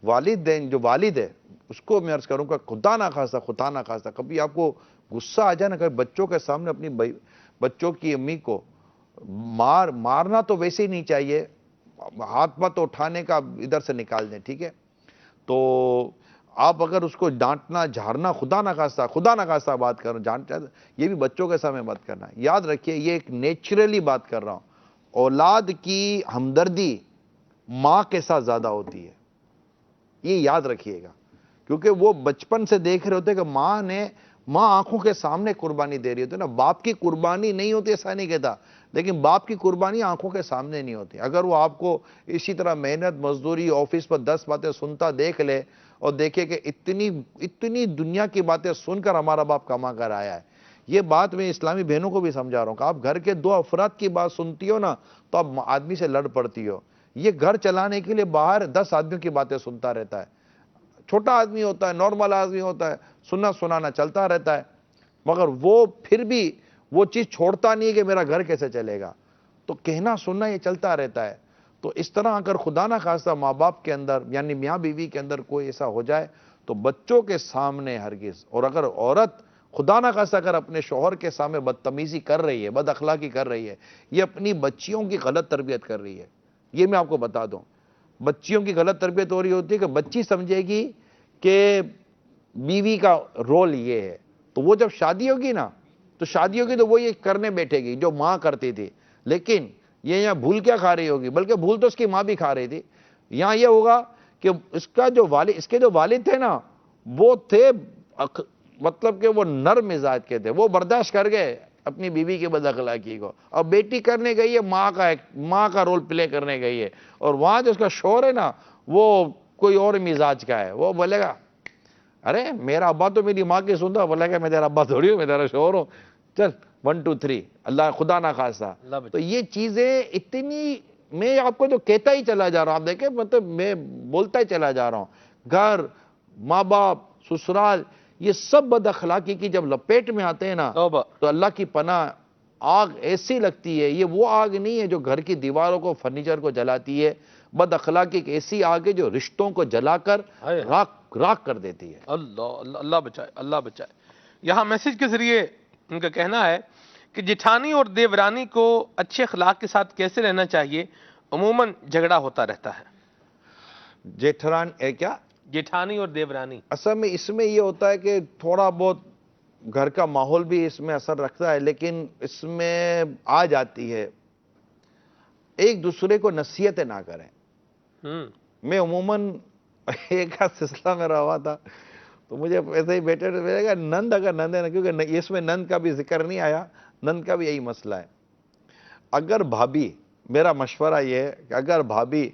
والدین جو والد ہے اس کو میں عرض کروں گا، خدا نہ خواستہ کبھی آپ کو غصہ آ جائے نا، کبھی بچوں کے سامنے اپنی بچوں کی امی کو مارنا تو ویسے ہی نہیں چاہیے، ہاتھ پاں تو اٹھانے کا ادھر سے نکال دیں، ٹھیک ہے. تو آپ اگر اس کو ڈانٹنا جھاڑنا خدا نہ خواستہ بات کرو، یہ بھی بچوں کے سامنے بات کرنا. یاد رکھیے یہ ایک نیچرلی بات کر رہا ہوں، اولاد کی ہمدردی ماں کے ساتھ زیادہ ہوتی ہے، یہ یاد رکھیے گا. کیونکہ وہ بچپن سے دیکھ رہے ہوتے کہ ماں آنکھوں کے سامنے قربانی دے رہی ہوتی ہے نا. باپ کی قربانی نہیں ہوتی ایسا نہیں کہتا, لیکن باپ کی قربانی آنکھوں کے سامنے نہیں ہوتی. اگر وہ آپ کو اسی طرح محنت مزدوری آفس پر 10 باتیں سنتا دیکھ لے اور دیکھے کہ اتنی دنیا کی باتیں سن کر ہمارا باپ کما کر آیا ہے. یہ بات میں اسلامی بہنوں کو بھی سمجھا رہا ہوں کہ آپ گھر کے 2 افراد کی بات سنتی ہو نا تو آپ آدمی سے لڑ پڑتی ہو. یہ گھر چلانے کے لیے باہر 10 آدمیوں کی باتیں سنتا رہتا ہے. چھوٹا آدمی ہوتا ہے, نارمل آدمی ہوتا ہے, سنانا چلتا رہتا ہے, مگر وہ پھر بھی وہ چیز چھوڑتا نہیں ہے کہ میرا گھر کیسے چلے گا. تو کہنا سننا یہ چلتا رہتا ہے. تو اس طرح اگر خدا نہ خواستہ ماں باپ کے اندر یعنی میاں بیوی کے اندر کوئی ایسا ہو جائے تو بچوں کے سامنے ہرگز, اور اگر عورت خدا نہ خواستہ اگر اپنے شوہر کے سامنے بدتمیزی کر رہی ہے, بد اخلاقی کر رہی ہے, یہ اپنی بچیوں کی غلط تربیت کر رہی ہے. یہ میں آپ کو بتا دوں, بچیوں کی غلط تربیت ہو رہی ہوتی ہے کہ بچی سمجھے گی کہ بیوی کا رول یہ ہے, تو وہ جب شادی ہوگی نا تو شادی ہوگی تو وہ یہ کرنے بیٹھے گی جو ماں کرتی تھی. لیکن یہ یہاں بھول کیا کھا رہی ہوگی, بلکہ بھول تو اس کی ماں بھی کھا رہی تھی. یہاں یہ ہوگا کہ اس کے جو والد تھے نا وہ تھے مطلب کہ وہ نرم مزاج کے تھے, وہ برداشت کر گئے اپنی بیوی کی بد اخلاقی کو. اب بیٹی کرنے گئی ہے ماں کا رول پلے کرنے گئی ہے, اور وہاں جو اس کا شوہر ہے نا وہ کوئی اور مزاج کا ہے. وہ بولے گا ارے میرا ابا تو میری ماں کی سنتا, بولے گا میں تیرا ابا تھوڑی ہوں, میں تیرا شوہر ہوں, چل 1 2 3 اللہ خدا نہ خواستہ. تو یہ چیزیں اتنی, میں آپ کو جو کہتا ہی چلا جا رہا ہوں, آپ دیکھیں مطلب میں بولتا ہی چلا جا رہا ہوں, گھر, ماں باپ, سسرال, یہ سب بد اخلاقی کی جب لپیٹ میں آتے ہیں نا تو اللہ کی پناہ آگ ایسی لگتی ہے. یہ وہ آگ نہیں ہے جو گھر کی دیواروں کو فرنیچر کو جلاتی ہے, بد اخلاقی ایک ایسی آگ ہے جو رشتوں کو جلا کر راکھ کر دیتی ہے. اللہ بچائے, اللہ بچائے. یہاں میسج کے ذریعے ان کا کہنا ہے کہ جیٹھانی اور دیورانی کو اچھے اخلاق کے ساتھ کیسے رہنا چاہیے, عموماً جھگڑا ہوتا رہتا ہے. کیا جیٹھانی اور دیورانی, اصل میں اس میں یہ ہوتا ہے کہ تھوڑا بہت گھر کا ماحول بھی اس میں اثر رکھتا ہے, لیکن اس میں آ جاتی ہے ایک دوسرے کو نصیحتیں نہ کریں. میں عموماً ایک سلسلہ میں رہا تھا تو مجھے ایسے ہی بیٹھے میرے کہا نند اگر نند ہے نا, کیونکہ اس میں نند کا بھی ذکر نہیں آیا, نند کا بھی یہی مسئلہ ہے. اگر بھابھی, میرا مشورہ یہ ہے کہ اگر بھابھی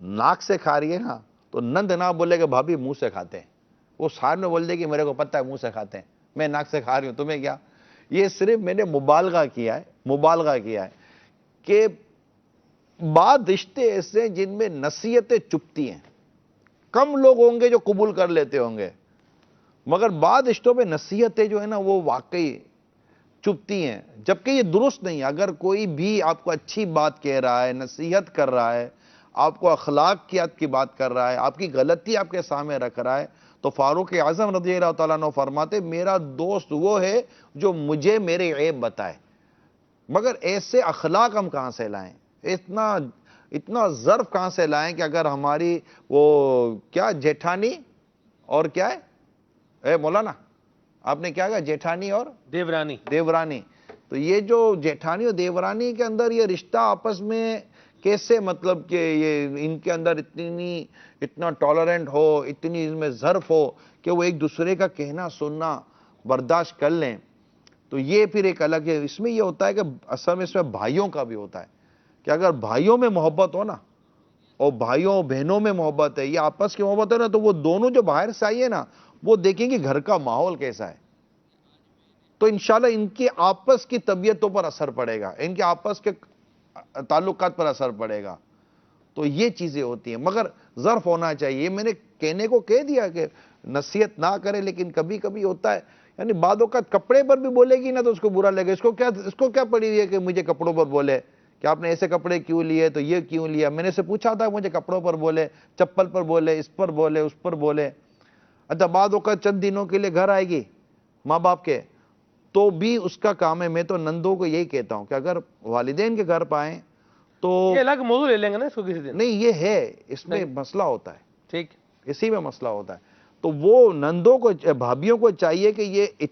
ناک سے کھا رہی ہے نا تو نند نہ بولے کہ بھابھی منہ سے کھاتے ہیں. وہ ساتھ میں بول دے کہ میرے کو پتہ ہے منہ سے کھاتے ہیں, میں ناک سے کھا رہی ہوں, تمہیں کیا. یہ صرف میں نے مبالغہ کیا ہے کہ بعض رشتے ایسے ہیں جن میں نصیحتیں چپتی ہیں. کم لوگ ہوں گے جو قبول کر لیتے ہوں گے, مگر بعض رشتوں میں نصیحتیں جو ہے نا وہ واقعی چپتی ہیں, جبکہ یہ درست نہیں ہے. اگر کوئی بھی آپ کو اچھی بات کہہ رہا ہے, نصیحت کر رہا ہے, آپ کو اخلاق کی بات کر رہا ہے, آپ کی غلطی آپ کے سامنے رکھ رہا ہے, تو فاروق اعظم رضی اللہ تعالیٰ عنہ فرماتے میرا دوست وہ ہے جو مجھے میرے عیب بتائے. مگر ایسے اخلاق ہم کہاں سے لائیں, اتنا ظرف کہاں سے لائیں کہ اگر ہماری وہ کیا جیٹھانی اور کیا ہے, اے مولانا آپ نے کیا کہا, جیٹھانی اور دیورانی, تو یہ جو جیٹھانی اور دیورانی کے اندر یہ رشتہ آپس میں کیسے, مطلب کہ یہ ان کے اندر اتنا ٹالرنٹ ہو, اتنی اس میں ظرف ہو کہ وہ ایک دوسرے کا کہنا سننا برداشت کر لیں, تو یہ پھر ایک الگ ہے. اس میں یہ ہوتا ہے کہ اصل میں اس میں بھائیوں کا بھی ہوتا ہے کہ اگر بھائیوں میں محبت ہو نا, اور بھائیوں بہنوں میں محبت ہے, یہ آپس کی محبت ہے نا, تو وہ دونوں جو باہر سے آئی ہے نا وہ دیکھیں گے گھر کا ماحول کیسا ہے, تو انشاءاللہ ان کی آپس کی طبیعتوں پر اثر پڑے گا, ان کے آپس کے تعلقات پر اثر پڑے گا. تو یہ چیزیں ہوتی ہیں, مگر ظرف ہونا چاہیے. میں نے کہنے کو کہہ دیا کہ نصیحت نہ کرے, لیکن کبھی کبھی ہوتا ہے, یعنی بعد اوقات کپڑے پر بھی بولے گی نا تو اس کو برا لگے, اس کو کیا پڑی ہوئی ہے کہ مجھے کپڑوں پر بولے, کہ آپ نے ایسے کپڑے کیوں لیے, تو یہ کیوں لیا. میں نے اسے پوچھا تھا, مجھے کپڑوں پر بولے, چپل پر بولے, اس پر بولے, اس پر بولے. اچھا بعد اوقات چند دنوں کے لیے گھر آئے گی ماں باپ کے, تو بھی اس کا کام ہے. میں تو نندوں کو یہی کہتا ہوں کہ اگر والدین کے گھر پائیں تو یہ الگ موضوع لے لیں گے نا اس کو کسی دن. نہیں, یہ ہے اس میں مسئلہ ہوتا ہے, ٹھیک, اسی میں مسئلہ ہوتا ہے. تو وہ نندوں کو, بھابھیوں کو چاہیے کہ یہ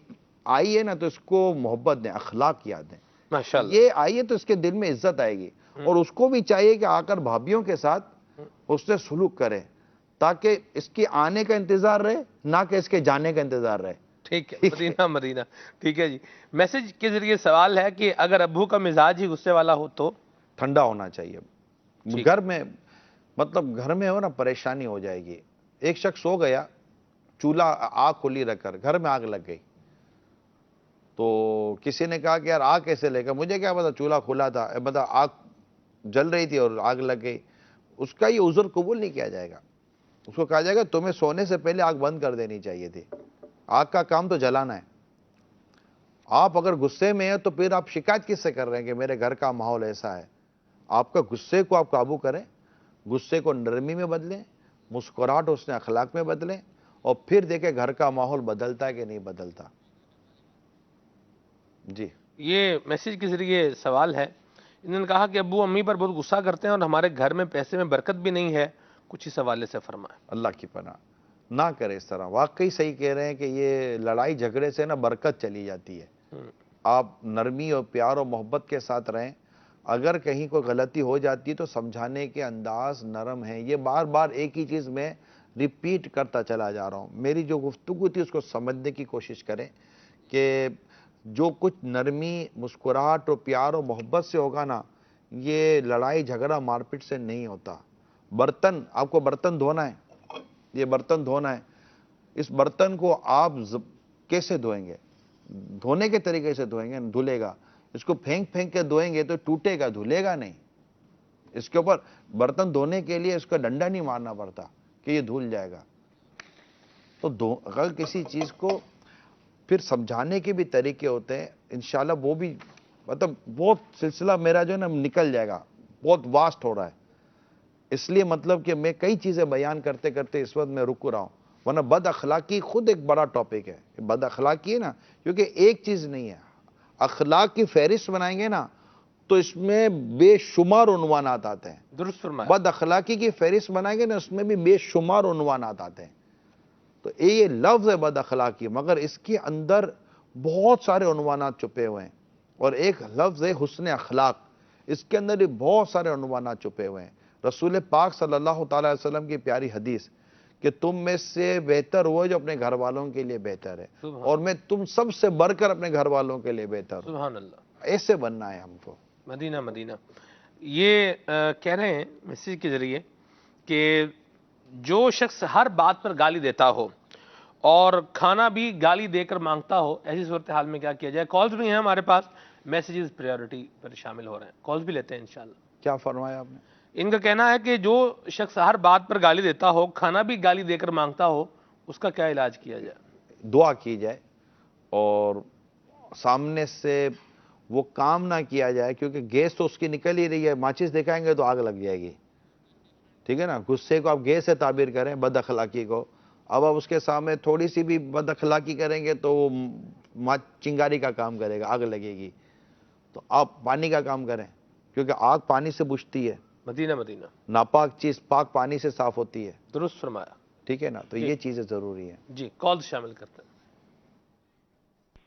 آئی ہے نا تو اس کو محبت دیں, اخلاق یاد دیں. ماشاءاللہ, یہ آئی ہے تو اس کے دل میں عزت آئے گی, اور اس کو بھی چاہیے کہ آ کر بھابھیوں کے ساتھ اس سے سلوک کرے, تاکہ اس کے آنے کا انتظار رہے, نہ کہ اس کے جانے کا انتظار رہے. ٹھیک ہے، مدینہ مدینہ. ٹھیک ہے جی. میسج کے ذریعے سوال ہے کہ اگر ابو کا مزاج ہی غصے والا ہو تو ٹھنڈا ہونا چاہیے. ٹھیک. گھر میں مطلب گھر میں ہو نا پریشانی ہو جائے گی. ایک شخص سو گیا, چولہا آگ کھلی رکھ کر, گھر میں آگ لگ گئی. تو کسی نے کہا کہ یار آگ کیسے لے گا؟ مجھے کیا پتا, چولہا کھلا تھا, مطلب آگ جل رہی تھی اور آگ لگ گئی. اس کا یہ عذر قبول نہیں کیا جائے گا. اس کو کہا جائے گا تمہیں سونے سے پہلے آگ بند کر دینی چاہیے تھی. آگ کا کام تو جلانا ہے. آپ اگر غصے میں ہیں تو پھر آپ شکایت کس سے کر رہے ہیں کہ میرے گھر کا ماحول ایسا ہے؟ آپ کا غصے کو آپ قابو کریں, غصے کو نرمی میں بدلیں, مسکراہٹ حسن اخلاق میں بدلیں, اور پھر دیکھیں گھر کا ماحول بدلتا ہے کہ نہیں بدلتا. جی. یہ میسج کے ذریعے سوال ہے. انہوں نے کہا کہ ابو امی پر بہت غصہ کرتے ہیں اور ہمارے گھر میں پیسے میں برکت بھی نہیں ہے, کچھ اس حوالے سے فرمائیں. اللہ کی پناہ نہ کرے اس طرح. واقعی صحیح کہہ رہے ہیں کہ یہ لڑائی جھگڑے سے نا برکت چلی جاتی ہے. آپ نرمی اور پیار اور محبت کے ساتھ رہیں. اگر کہیں کوئی غلطی ہو جاتی ہے تو سمجھانے کے انداز نرم ہیں. یہ بار بار ایک ہی چیز میں ریپیٹ کرتا چلا جا رہا ہوں. میری جو گفتگو تھی اس کو سمجھنے کی کوشش کریں کہ جو کچھ نرمی, مسکراہٹ اور پیار اور محبت سے ہوگا نا, یہ لڑائی جھگڑا مار پیٹ سے نہیں ہوتا. برتن, آپ کو برتن دھونا ہے, یہ برتن دھونا ہے. اس برتن کو آپ کیسے دھوئیں گے؟ دھونے کے طریقے سے دھوئیں گے, دھلے گا. اس کو پھینک پھینک کے دھوئیں گے تو ٹوٹے گا, دھلے گا نہیں. اس کے اوپر برتن دھونے کے لیے اس کا ڈنڈا نہیں مارنا پڑتا کہ یہ دھل جائے گا. تو اگر کسی چیز کو پھر سمجھانے کے بھی طریقے ہوتے ہیں, انشاءاللہ وہ بھی مطلب بہت سلسلہ میرا جو ہے نا نکل جائے گا, بہت واسٹ ہو رہا ہے. اس لیے مطلب کہ میں کئی چیزیں بیان کرتے کرتے اس وقت میں رک رہا ہوں, ورنہ بد اخلاقی خود ایک بڑا ٹاپک ہے. بد اخلاقی ہے نا, کیونکہ ایک چیز نہیں ہے. اخلاق کی فہرست بنائیں گے نا تو اس میں بے شمار عنوانات آتے ہیں. درست فرمایا. بد اخلاقی کی فہرست بنائیں گے نا اس میں بھی بے شمار عنوانات آتے ہیں. تو یہ لفظ ہے بد اخلاقی, مگر اس کے اندر بہت سارے عنوانات چھپے ہوئے ہیں. اور ایک لفظ ہے حسن اخلاق, اس کے اندر بھی بہت سارے عنوانات چھپے ہوئے ہیں. رسول پاک صلی اللہ تعالی علیہ وسلم کی پیاری حدیث کہ تم میں سے بہتر وہ جو اپنے گھر والوں کے لیے بہتر ہے, اور میں تم سب سے بڑھ کر اپنے گھر والوں کے لیے بہتر ہوں. سبحان اللہ. ایسے بننا ہے ہم کو. مدینہ مدینہ. یہ کہہ رہے ہیں میسیج کے ذریعے کہ جو شخص ہر بات پر گالی دیتا ہو اور کھانا بھی گالی دے کر مانگتا ہو, ایسی صورتحال میں کیا کیا جائے؟ کالز بھی ہیں ہمارے پاس, میسیجز پریورٹی پر شامل ہو رہے ہیں, کالز بھی لیتے ہیں انشاءاللہ. کیا فرمایا آپ نے؟ ان کا کہنا ہے کہ جو شخص ہر بات پر گالی دیتا ہو, کھانا بھی گالی دے کر مانگتا ہو, اس کا کیا علاج کیا جائے؟ دعا کی جائے اور سامنے سے وہ کام نہ کیا جائے, کیونکہ گیس تو اس کی نکل ہی رہی ہے. ماچس دکھائیں گے تو آگ لگ جائے گی. ٹھیک ہے نا. غصے کو آپ گیس سے تعبیر کریں, بد اخلاقی کو. اب آپ اس کے سامنے تھوڑی سی بھی بد اخلاقی کریں گے تو وہ چنگاری کا کام کرے گا, آگ لگے گی. تو آپ پانی کا کام کریں, کیونکہ آگ پانی سے بجھتی ہے. مدینہ مدینہ. ناپاک چیز پاک پانی سے صاف ہوتی ہے. درست فرمایا. ٹھیک ہے نا. تو یہ چیزیں ضروری ہیں. جی, کالز شامل کرتے ہیں.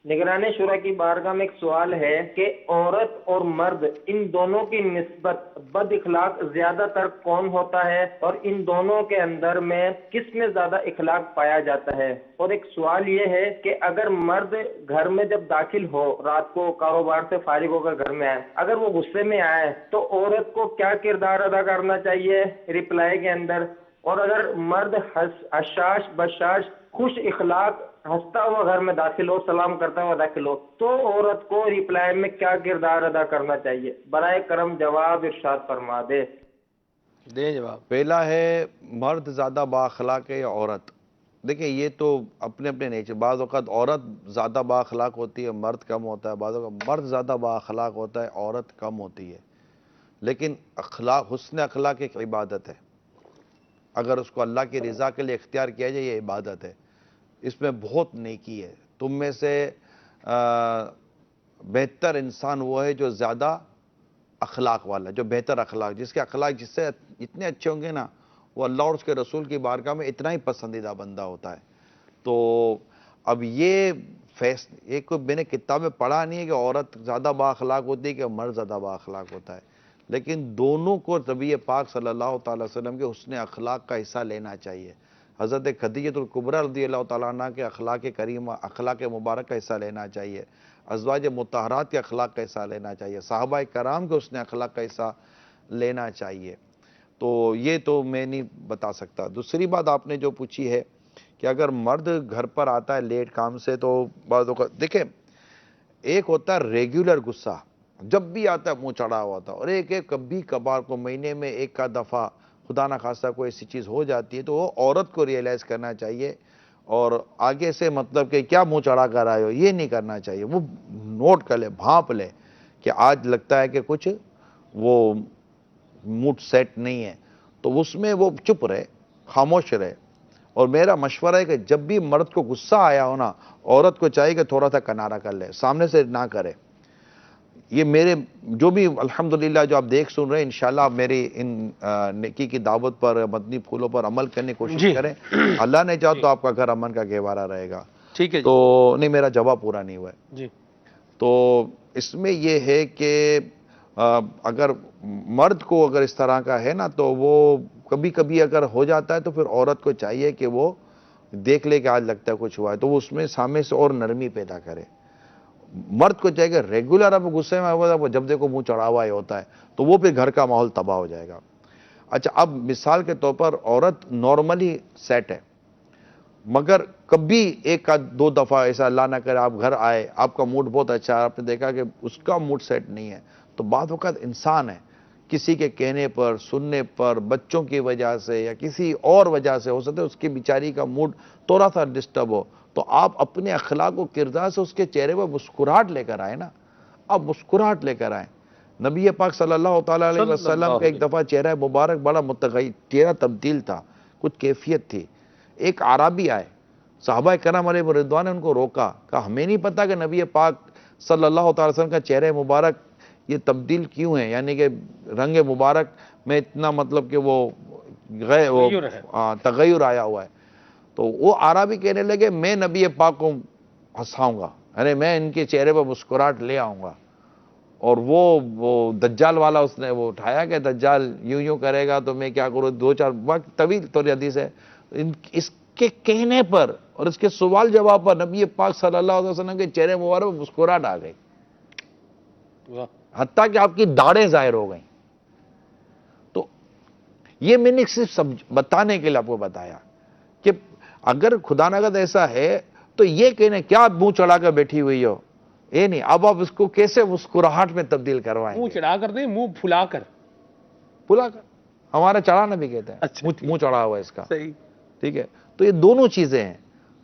نگران شورا کی بارگاہ میں ایک سوال ہے کہ عورت اور مرد ان دونوں کی نسبت بد اخلاق زیادہ تر کون ہوتا ہے, اور ان دونوں کے اندر میں کس میں زیادہ اخلاق پایا جاتا ہے؟ اور ایک سوال یہ ہے کہ اگر مرد گھر میں جب داخل ہو, رات کو کاروبار سے فارغ ہو کر گھر میں آئے, اگر وہ غصے میں آئے تو عورت کو کیا کردار ادا کرنا چاہیے رپلائی کے اندر؟ اور اگر مرد حشاش بشاش خوش اخلاق ہنستا ہوا گھر میں داخل ہو, سلام کرتا ہوا داخل ہو, تو عورت کو ریپلائی میں کیا کردار ادا کرنا چاہیے؟ برائے کرم جواب ارشاد فرما دے. دیں جواب. پہلا ہے مرد زیادہ با اخلاق ہے یا عورت؟ دیکھیں یہ تو اپنے اپنے نیچر. بعض اوقات عورت زیادہ با اخلاق ہوتی ہے, مرد کم ہوتا ہے. بعض اوقات مرد زیادہ با اخلاق ہوتا ہے, عورت کم ہوتی ہے. لیکن اخلاق, حسن اخلاق ایک عبادت ہے. اگر اس کو اللہ کی رضا کے لیے اختیار کیا جائے, یہ عبادت ہے. اس میں بہت نیکی ہے. تم میں سے بہتر انسان وہ ہے جو زیادہ اخلاق والا, جو بہتر اخلاق, جس کے اخلاق جس سے اتنے اچھے ہوں گے نا, وہ اللہ اور اس کے رسول کی بارگاہ میں اتنا ہی پسندیدہ بندہ ہوتا ہے. تو اب یہ ایک میں نے کتاب میں پڑھا نہیں ہے کہ عورت زیادہ با اخلاق ہوتی ہے کہ مرد زیادہ با اخلاق ہوتا ہے, لیکن دونوں کو نبی پاک صلی اللہ تعالی وسلم کے حسن اخلاق کا حصہ لینا چاہیے. حضرت خدیجہ الکبریٰ رضی اللہ تعالیٰ عنہ کے اخلاق کریمہ، اخلاق مبارک کا حصہ لینا چاہیے، ازواج مطہرات کے اخلاق کا حصہ لینا چاہیے، صحابہ کرام کے اس نے اخلاق کا حصہ لینا چاہیے. تو یہ تو میں نہیں بتا سکتا. دوسری بات آپ نے جو پوچھی ہے کہ اگر مرد گھر پر آتا ہے لیٹ کام سے تو بعض اوقات دیکھیں، ایک ہوتا ہے ریگولر غصہ، جب بھی آتا ہے منہ چڑھا ہوا ہوتا ہے، اور ایک کبھی کبھار کو مہینے میں ایک کا دفعہ خدا نہ خواستہ کوئی ایسی چیز ہو جاتی ہے، تو وہ عورت کو ریئلائز کرنا چاہیے اور آگے سے مطلب کہ کیا منہ چڑھا کر آئے ہو یہ نہیں کرنا چاہیے. وہ نوٹ کر لے، بھانپ لے کہ آج لگتا ہے کہ کچھ وہ موڈ سیٹ نہیں ہے، تو اس میں وہ چپ رہے، خاموش رہے. اور میرا مشورہ ہے کہ جب بھی مرد کو غصہ آیا ہو نا، عورت کو چاہیے کہ تھوڑا سا کنارہ کر لے، سامنے سے نہ کرے. یہ میرے جو بھی الحمدللہ جو آپ دیکھ سن رہے ہیں، انشاءاللہ آپ میری ان نیکی کی دعوت پر، مدنی پھولوں پر عمل کرنے کی کوشش کریں. اللہ نے چاہا تو آپ کا گھر امن کا گہوارہ رہے گا. ٹھیک ہے. تو نہیں، میرا جواب پورا نہیں ہوا ہے. جی. تو اس میں یہ ہے کہ اگر مرد کو اگر اس طرح کا ہے نا، تو وہ کبھی کبھی اگر ہو جاتا ہے تو پھر عورت کو چاہیے کہ وہ دیکھ لے کہ آج لگتا ہے کچھ ہوا ہے، تو وہ اس میں سامنے سے اور نرمی پیدا کرے. مرد کو چاہیے کہ ریگولر اب غصے میں ہوا وہ جب دیکھو منہ چڑھا ہوا ہی ہوتا ہے، تو وہ پھر گھر کا ماحول تباہ ہو جائے گا. اچھا، اب مثال کے طور پر عورت نارملی سیٹ ہے، مگر کبھی ایک کا دو دفعہ ایسا اللہ نہ کرے آپ گھر آئے، آپ کا موڈ بہت اچھا ہے، آپ نے دیکھا کہ اس کا موڈ سیٹ نہیں ہے، تو بعض وقت انسان ہے، کسی کے کہنے پر، سننے پر، بچوں کی وجہ سے یا کسی اور وجہ سے ہو سکتا ہے اس کی بیچاری کا موڈ تھوڑا سا ڈسٹرب ہو، تو آپ اپنے اخلاق و کردار سے اس کے چہرے پر مسکراہٹ لے کر آئیں نا. آپ مسکراہٹ لے کر آئیں. نبی پاک صلی اللہ تعالیٰ علیہ وسلم کا ایک دفعہ چہرہ مبارک بڑا متغیر، چہرہ تبدیل تھا، کچھ کیفیت تھی. ایک عربی آئے، صحابہ کرام علیہ رضوان نے ان کو روکا، کہا ہمیں نہیں پتا کہ نبی پاک صلی اللہ تعالی وسلم کا چہرہ مبارک یہ تبدیل کیوں ہے، یعنی کہ رنگ مبارک میں اتنا مطلب کہ وہ تغیر آیا ہوا ہے. تو وہ عربی کہنے لگے میں نبی پاک کو ہنساؤں گا، یعنی میں ان کے چہرے پر مسکراہٹ لے آؤں گا. اور وہ دجال والا اس نے وہ اٹھایا کہ دجال یوں کرے گا تو میں کیا کروں، دو چار وقت طویل طوری حدیث ہے. اس کے کہنے پر اور اس کے سوال جواب پر نبی پاک صلی اللہ علیہ وسلم کے چہرے مبارک پر مسکراہٹ آ گئی، حتیٰ کہ آپ کی داڑھیں ظاہر ہو گئیں. تو یہ میں نے صرف بتانے کے لیے آپ کو بتایا کہ اگر خدا نخواستہ ایسا ہے تو یہ کہنے کیا آپ منہ چڑھا کر بیٹھی ہوئی ہو، یہ نہیں. اب آپ اس کو کیسے مسکراہٹ میں تبدیل کروائیں؟ منہ چڑھا کر نہیں، منہ پھلا کر. پھلا کر ہمارا چڑھانا بھی کہتے ہیں، منہ چڑھا ہوا ہے اس کا. صحیح. ٹھیک ہے، تو یہ دونوں چیزیں ہیں.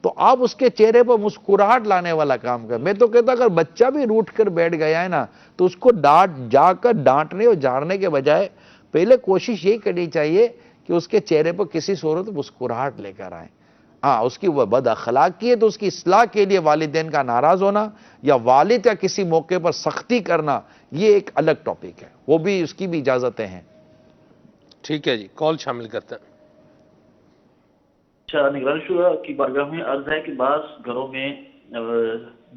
تو آپ اس کے چہرے پر مسکراہٹ لانے والا کام کر. میں تو کہتا اگر بچہ بھی روٹ کر بیٹھ گیا ہے نا تو اس کو ڈانٹنے اور جھاڑنے کے بجائے پہلے کوشش یہی کرنی چاہیے کہ اس کے چہرے پر کسی صورت مسکراہٹ لے کر آئیں. ہاں، اس کی وہ بد اخلاقی ہے تو اس کی اصلاح کے لیے والدین کا ناراض ہونا یا والد یا کسی موقع پر سختی کرنا یہ ایک الگ ٹاپک ہے، وہ بھی اس کی بھی اجازتیں ہیں. ٹھیک ہے جی، کال شامل کرتے ہیں. اچھا، نگران شورا کی بارگاہ میں عرض ہے کہ بعض گھروں میں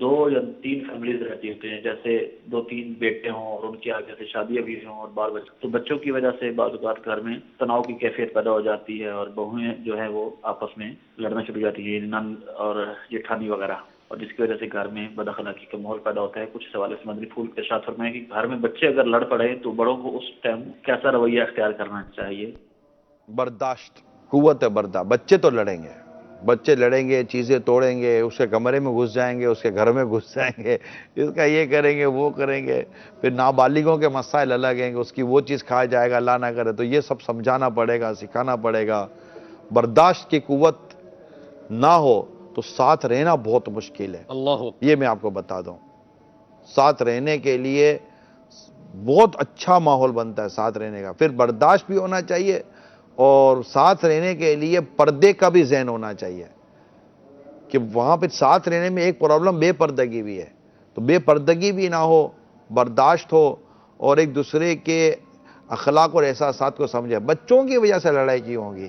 2 یا 3 فیملیز رہتی ہوتے ہیں، جیسے 2-3 بیٹے ہوں اور ان کے آگے سے شادی ابھی ہوں اور بال بچے، تو بچوں کی وجہ سے بعض اوقات گھر میں تناؤ کی کیفیت پیدا ہو جاتی ہے اور بہویں جو ہے وہ آپس میں لڑنا شروع ہو جاتی ہے، نند اور جیٹھانی وغیرہ، اور جس کی وجہ سے گھر میں بد اخلاقی کا ماحول پیدا ہوتا ہے. کچھ سوال اس مدنی پھول کے ساتھ فرمائیں کہ گھر میں بچے اگر لڑ پڑے تو بڑوں کو اس ٹائم کیسا رویہ اختیار کرنا چاہیے؟ برداشت، قوت برداشت. بچے تو لڑیں گے، بچے لڑیں گے، چیزیں توڑیں گے، اس کے کمرے میں گھس جائیں گے، اس کے گھر میں گھس جائیں گے، اس کا یہ کریں گے وہ کریں گے. پھر نابالغوں کے مسائل الگ ہیں کہ اس کی وہ چیز کھایا جائے گا اللہ نہ کرے، تو یہ سب سمجھانا پڑے گا، سکھانا پڑے گا. برداشت کی قوت نہ ہو تو ساتھ رہنا بہت مشکل ہے. یہ میں آپ کو بتا دوں، ساتھ رہنے کے لیے بہت اچھا ماحول بنتا ہے ساتھ رہنے کا. پھر برداشت بھی ہونا چاہیے اور ساتھ رہنے کے لیے پردے کا بھی ذہن ہونا چاہیے کہ وہاں پہ ساتھ رہنے میں ایک پرابلم بے پردگی بھی ہے. تو بے پردگی بھی نہ ہو، برداشت ہو اور ایک دوسرے کے اخلاق اور احساسات کو سمجھے. بچوں کی وجہ سے لڑائی کی ہوگی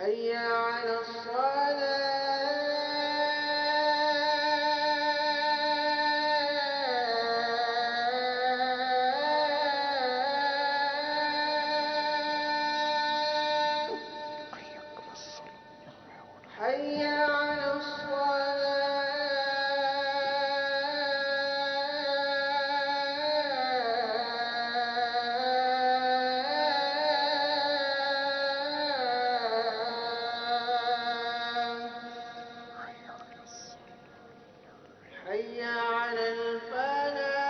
حي على الصلاة حي على حي على الفلاح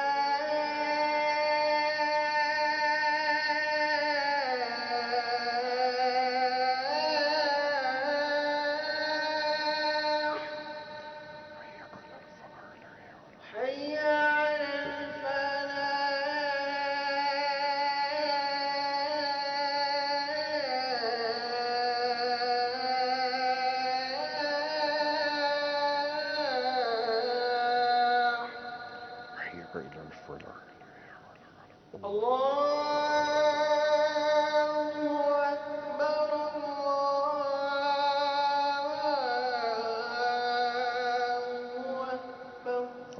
حي على الفلاح الله أكبر الله أكبر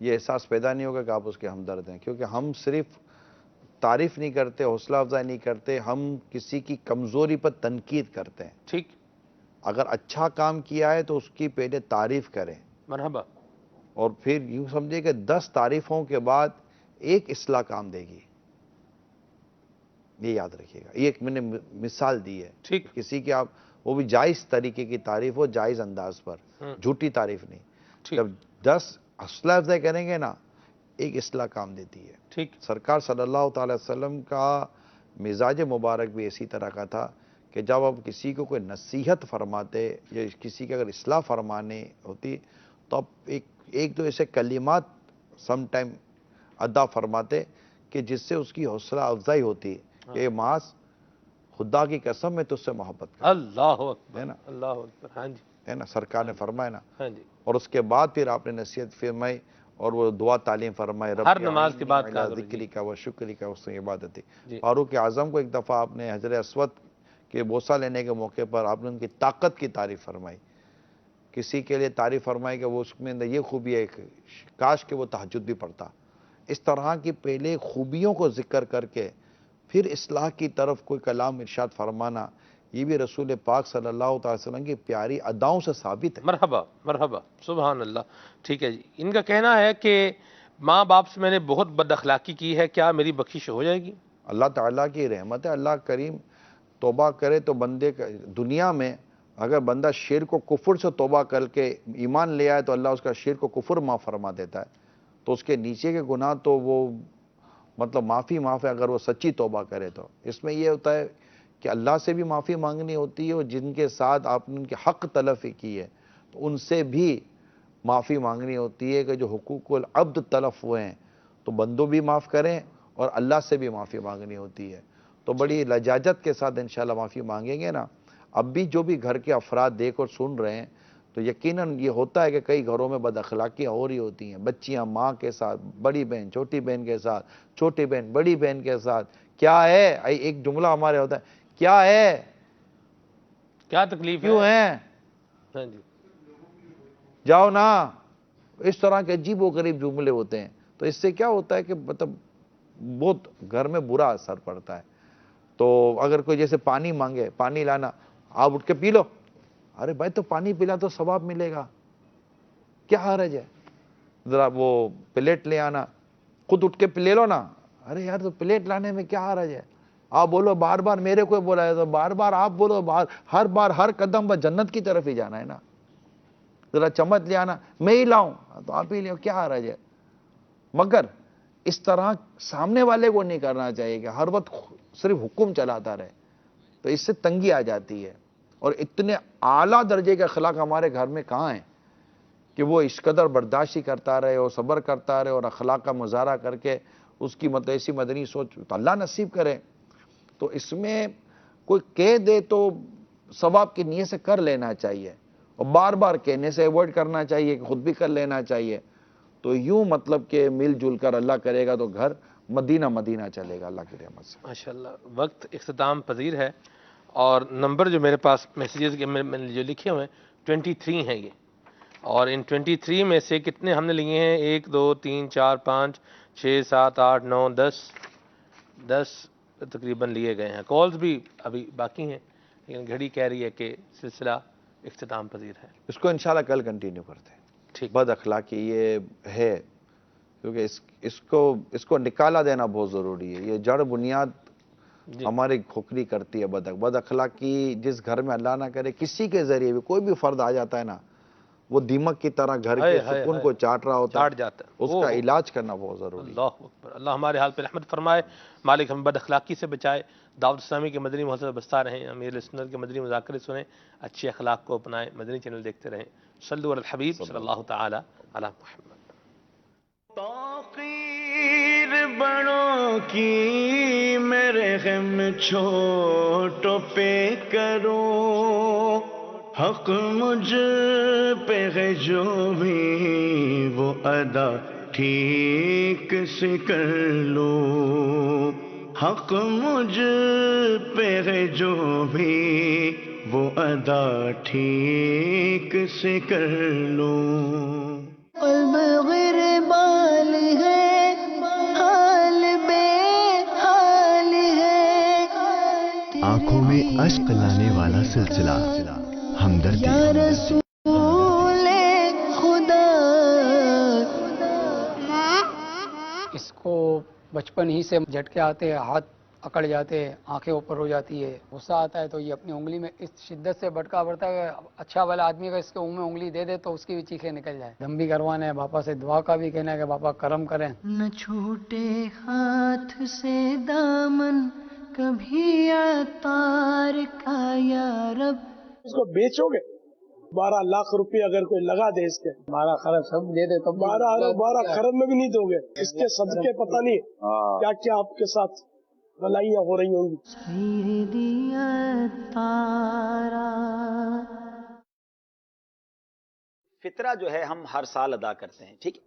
یہ احساس پیدا نہیں ہوگا کہ آپ اس کے ہمدرد ہیں. کیونکہ ہم صرف تعریف نہیں کرتے, حوصلہ افزائی نہیں کرتے, ہم کسی کی کمزوری پر تنقید کرتے ہیں. ٹھیک. اگر اچھا کام کیا ہے تو اس کی پہلے تعریف کریں, مرحبا. اور پھر یوں سمجھے کہ 10 تعریفوں کے بعد ایک اصلاح کام دے گی. یہ یاد رکھیے گا. یہ ایک میں نے مثال دی ہے. ٹھیک. کسی کی آپ وہ بھی جائز طریقے کی تعریف ہو, جائز انداز پر, جھوٹی تعریف نہیں. جب 10 حوصلہ افزائی کریں گے نا, ایک اصلاح کام دیتی ہے. ٹھیک. سرکار صلی اللہ تعالی وسلم کا مزاج مبارک بھی اسی طرح کا تھا کہ جب آپ کسی کو کوئی نصیحت فرماتے یا کسی کی اگر اصلاح فرمانے ہوتی تو آپ ایک دو ایسے کلمات سم ٹائم ادا فرماتے کہ جس سے اس کی حوصلہ افزائی ہوتی کہ معاذ خدا کی قسم میں تجھ سے محبت کرتا. اللہ اکبر, ہے نا, اللہ اکبر. ہاں جی, ہے نا, سرکار نے فرمایا نا. ہاں جی. اور اس کے بعد پھر آپ نے نصیحت فرمائی اور وہ دعا تعلیم فرمائے, ہر نماز کے بعد کہا کرو. ذکری کا و شکری کا, اس نے عبادت تھی. جی. فاروق اعظم کو ایک دفعہ آپ نے حجر اسود کے بوسہ لینے کے موقع پر آپ نے ان کی طاقت کی تعریف فرمائی. کسی کے لیے تعریف فرمائی کہ وہ اس میں اندر یہ خوبی ہے کہ کاش کہ وہ تہجد بھی پڑھتا. اس طرح کی پہلے خوبیوں کو ذکر کر کے پھر اصلاح کی طرف کوئی کلام ارشاد فرمانا, یہ بھی رسول پاک صلی اللہ تعالی وسلم کی پیاری اداؤں سے ثابت ہے. مرحبا, مرحبا, سبحان اللہ. ٹھیک ہے جی. ان کا کہنا ہے کہ ماں باپ سے میں نے بہت بد اخلاقی کی ہے, کیا میری بخشش ہو جائے گی؟ اللہ تعالیٰ کی رحمت ہے. اللہ کریم توبہ کرے تو بندے دنیا میں اگر بندہ شرک و کفر سے توبہ کر کے ایمان لے آئے تو اللہ اس کا شرک و کفر معاف فرما دیتا ہے. تو اس کے نیچے کے گناہ تو وہ مطلب معاف ہے اگر وہ سچی توبہ کرے. تو اس میں یہ ہوتا ہے کہ اللہ سے بھی معافی مانگنی ہوتی ہے, اور جن کے ساتھ آپ نے ان کے حق تلفی کی ہے تو ان سے بھی معافی مانگنی ہوتی ہے کہ جو حقوق العبد تلف ہوئے ہیں تو بندوں بھی معاف کریں اور اللہ سے بھی معافی مانگنی ہوتی ہے. تو بڑی لجاجت کے ساتھ انشاءاللہ معافی مانگیں گے نا. اب بھی جو بھی گھر کے افراد دیکھ اور سن رہے ہیں تو یقیناً یہ ہوتا ہے کہ کئی گھروں میں بد اخلاقیاں ہو رہی ہوتی ہیں. بچیاں ماں کے ساتھ, بڑی بہن چھوٹی بہن کے ساتھ, چھوٹی بہن بڑی بہن کے ساتھ. کیا ہے, ایک جملہ ہمارے ہوتا ہے, کیا ہے, کیا تکلیف کیوں ہے, ہاں جی, جاؤ نا. اس طرح کے عجیب و غریب جملے ہوتے ہیں. تو اس سے کیا ہوتا ہے کہ مطلب بہت گھر میں برا اثر پڑتا ہے. تو اگر کوئی جیسے پانی مانگے, پانی لانا, آپ اٹھ کے پی لو. ارے بھائی تو پانی پلا تو ثواب ملے گا, کیا حرج ہے. ذرا وہ پلیٹ لے آنا, خود اٹھ کے لے لو نا. ارے یار تو پلیٹ لانے میں کیا حرج ہے. آپ بولو بار بار میرے کو بولا ہے تو بار بار آپ بولو, ہر بار ہر قدم پر جنت کی طرف ہی جانا ہے نا. ذرا چمچ لے آنا, میں ہی لاؤں تو آپ ہی لے, کیا حرج ہے. مگر اس طرح سامنے والے کو نہیں کرنا چاہیے کہ ہر وقت صرف حکم چلاتا رہے, تو اس سے تنگی آ جاتی ہے. اور اتنے اعلیٰ درجے کے اخلاق ہمارے گھر میں کہاں ہیں کہ وہ اس قدر برداشتی کرتا رہے اور صبر کرتا رہے اور اخلاق کا مظاہرہ کر کے اس کی مطلب ایسی مدنی سوچ تو اللہ نصیب کرے. تو اس میں کوئی کہہ دے تو ثواب کی نیت سے کر لینا چاہیے, اور بار بار کہنے سے ایوائڈ کرنا چاہیے کہ خود بھی کر لینا چاہیے. تو یوں مطلب کہ مل جل کر اللہ کرے گا تو گھر مدینہ مدینہ چلے گا اللہ کی رحمت سے. ماشاءاللہ. وقت اختتام پذیر ہے, اور نمبر جو میرے پاس میسیجز کے میں نے جو لکھے ہوئے ہیں 23 ہیں یہ, اور ان 23 میں سے کتنے ہم نے لیے ہیں, 1 2 3 4 5 6 7 8 9 10 تقریباً لیے گئے ہیں. کالز بھی ابھی باقی ہیں, لیکن گھڑی کہہ رہی ہے کہ سلسلہ اختتام پذیر ہے. اس کو انشاءاللہ کل کنٹینیو کرتے ہیں. ٹھیک. بد اخلاقی یہ ہے کیونکہ اس کو نکالا دینا بہت ضروری ہے. یہ جڑ بنیاد ہماری کھوکھلی کرتی ہے. بد اخلاقی جس گھر میں اللہ نہ کرے کسی کے ذریعے بھی کوئی بھی فرد آ جاتا ہے نا, وہ دیمک کی طرح گھر کے سکون کو چاٹ رہا ہوتا ہے, اس کا علاج کرنا بہت ضروری ہے. اللہ اکبر. اللہ ہمارے حال پہ رحمت فرمائے, مالک ہم بد اخلاقی سے بچائے. دعوت اسلامی کے مدنی محل بستہ رہیں, امیر سنت کے مدنی مذاکرے سنیں, اچھے اخلاق کو اپنائیں, مدنی چینل دیکھتے رہیں. صلو علی الحبیب صلی اللہ تعالی علی محمد. تاخیر بڑوں کی میرے غم چھوٹوں پہ کرو, حق مجھ پہ ہے جو بھی وہ ادا ٹھیک سے کر لو. حق مجھ پہ ہے جو بھی وہ ادا ٹھیک سے کر لو. قلب غربال ہے، حال بے حال ہے، آنکھوں میں اشک لانے والا سلسلہ ہمدردی۔ یا رسول خدا۔ اس کو بچپن ہی سے جھٹکے آتے ہیں، ہاتھ اکڑ جاتے ہیں، آنکھیں اوپر ہو جاتی ہے، غصہ آتا ہے تو یہ اپنی انگلی میں اس شدت سے بٹکا پڑتا ہے کہ اچھا والا آدمی اگر اس کے منہ میں انگلی دے دے تو اس کی بھی چیخیں نکل جائے۔ دم بھی کروانا ہے، باپا سے دعا کا بھی کہنا ہے کہ باپا کرم کریں۔ نہ چھوٹے ہاتھ سے دامن کبھی عطار کا یا رب۔ اس کو بیچو گے 12 لاکھ روپے اگر کوئی لگا دے اس کے، 12 خرب سب دے دے تو 12 خرب میں بھی نہیں دو گے، اس کے صدقے پتہ نہیں کیا کیا آپ کے ساتھ بھلائیاں ہو رہی ہوں گی۔ سیدی عطارہ۔ فطرہ جو ہے ہم ہر سال ادا کرتے ہیں، ٹھیک ہے،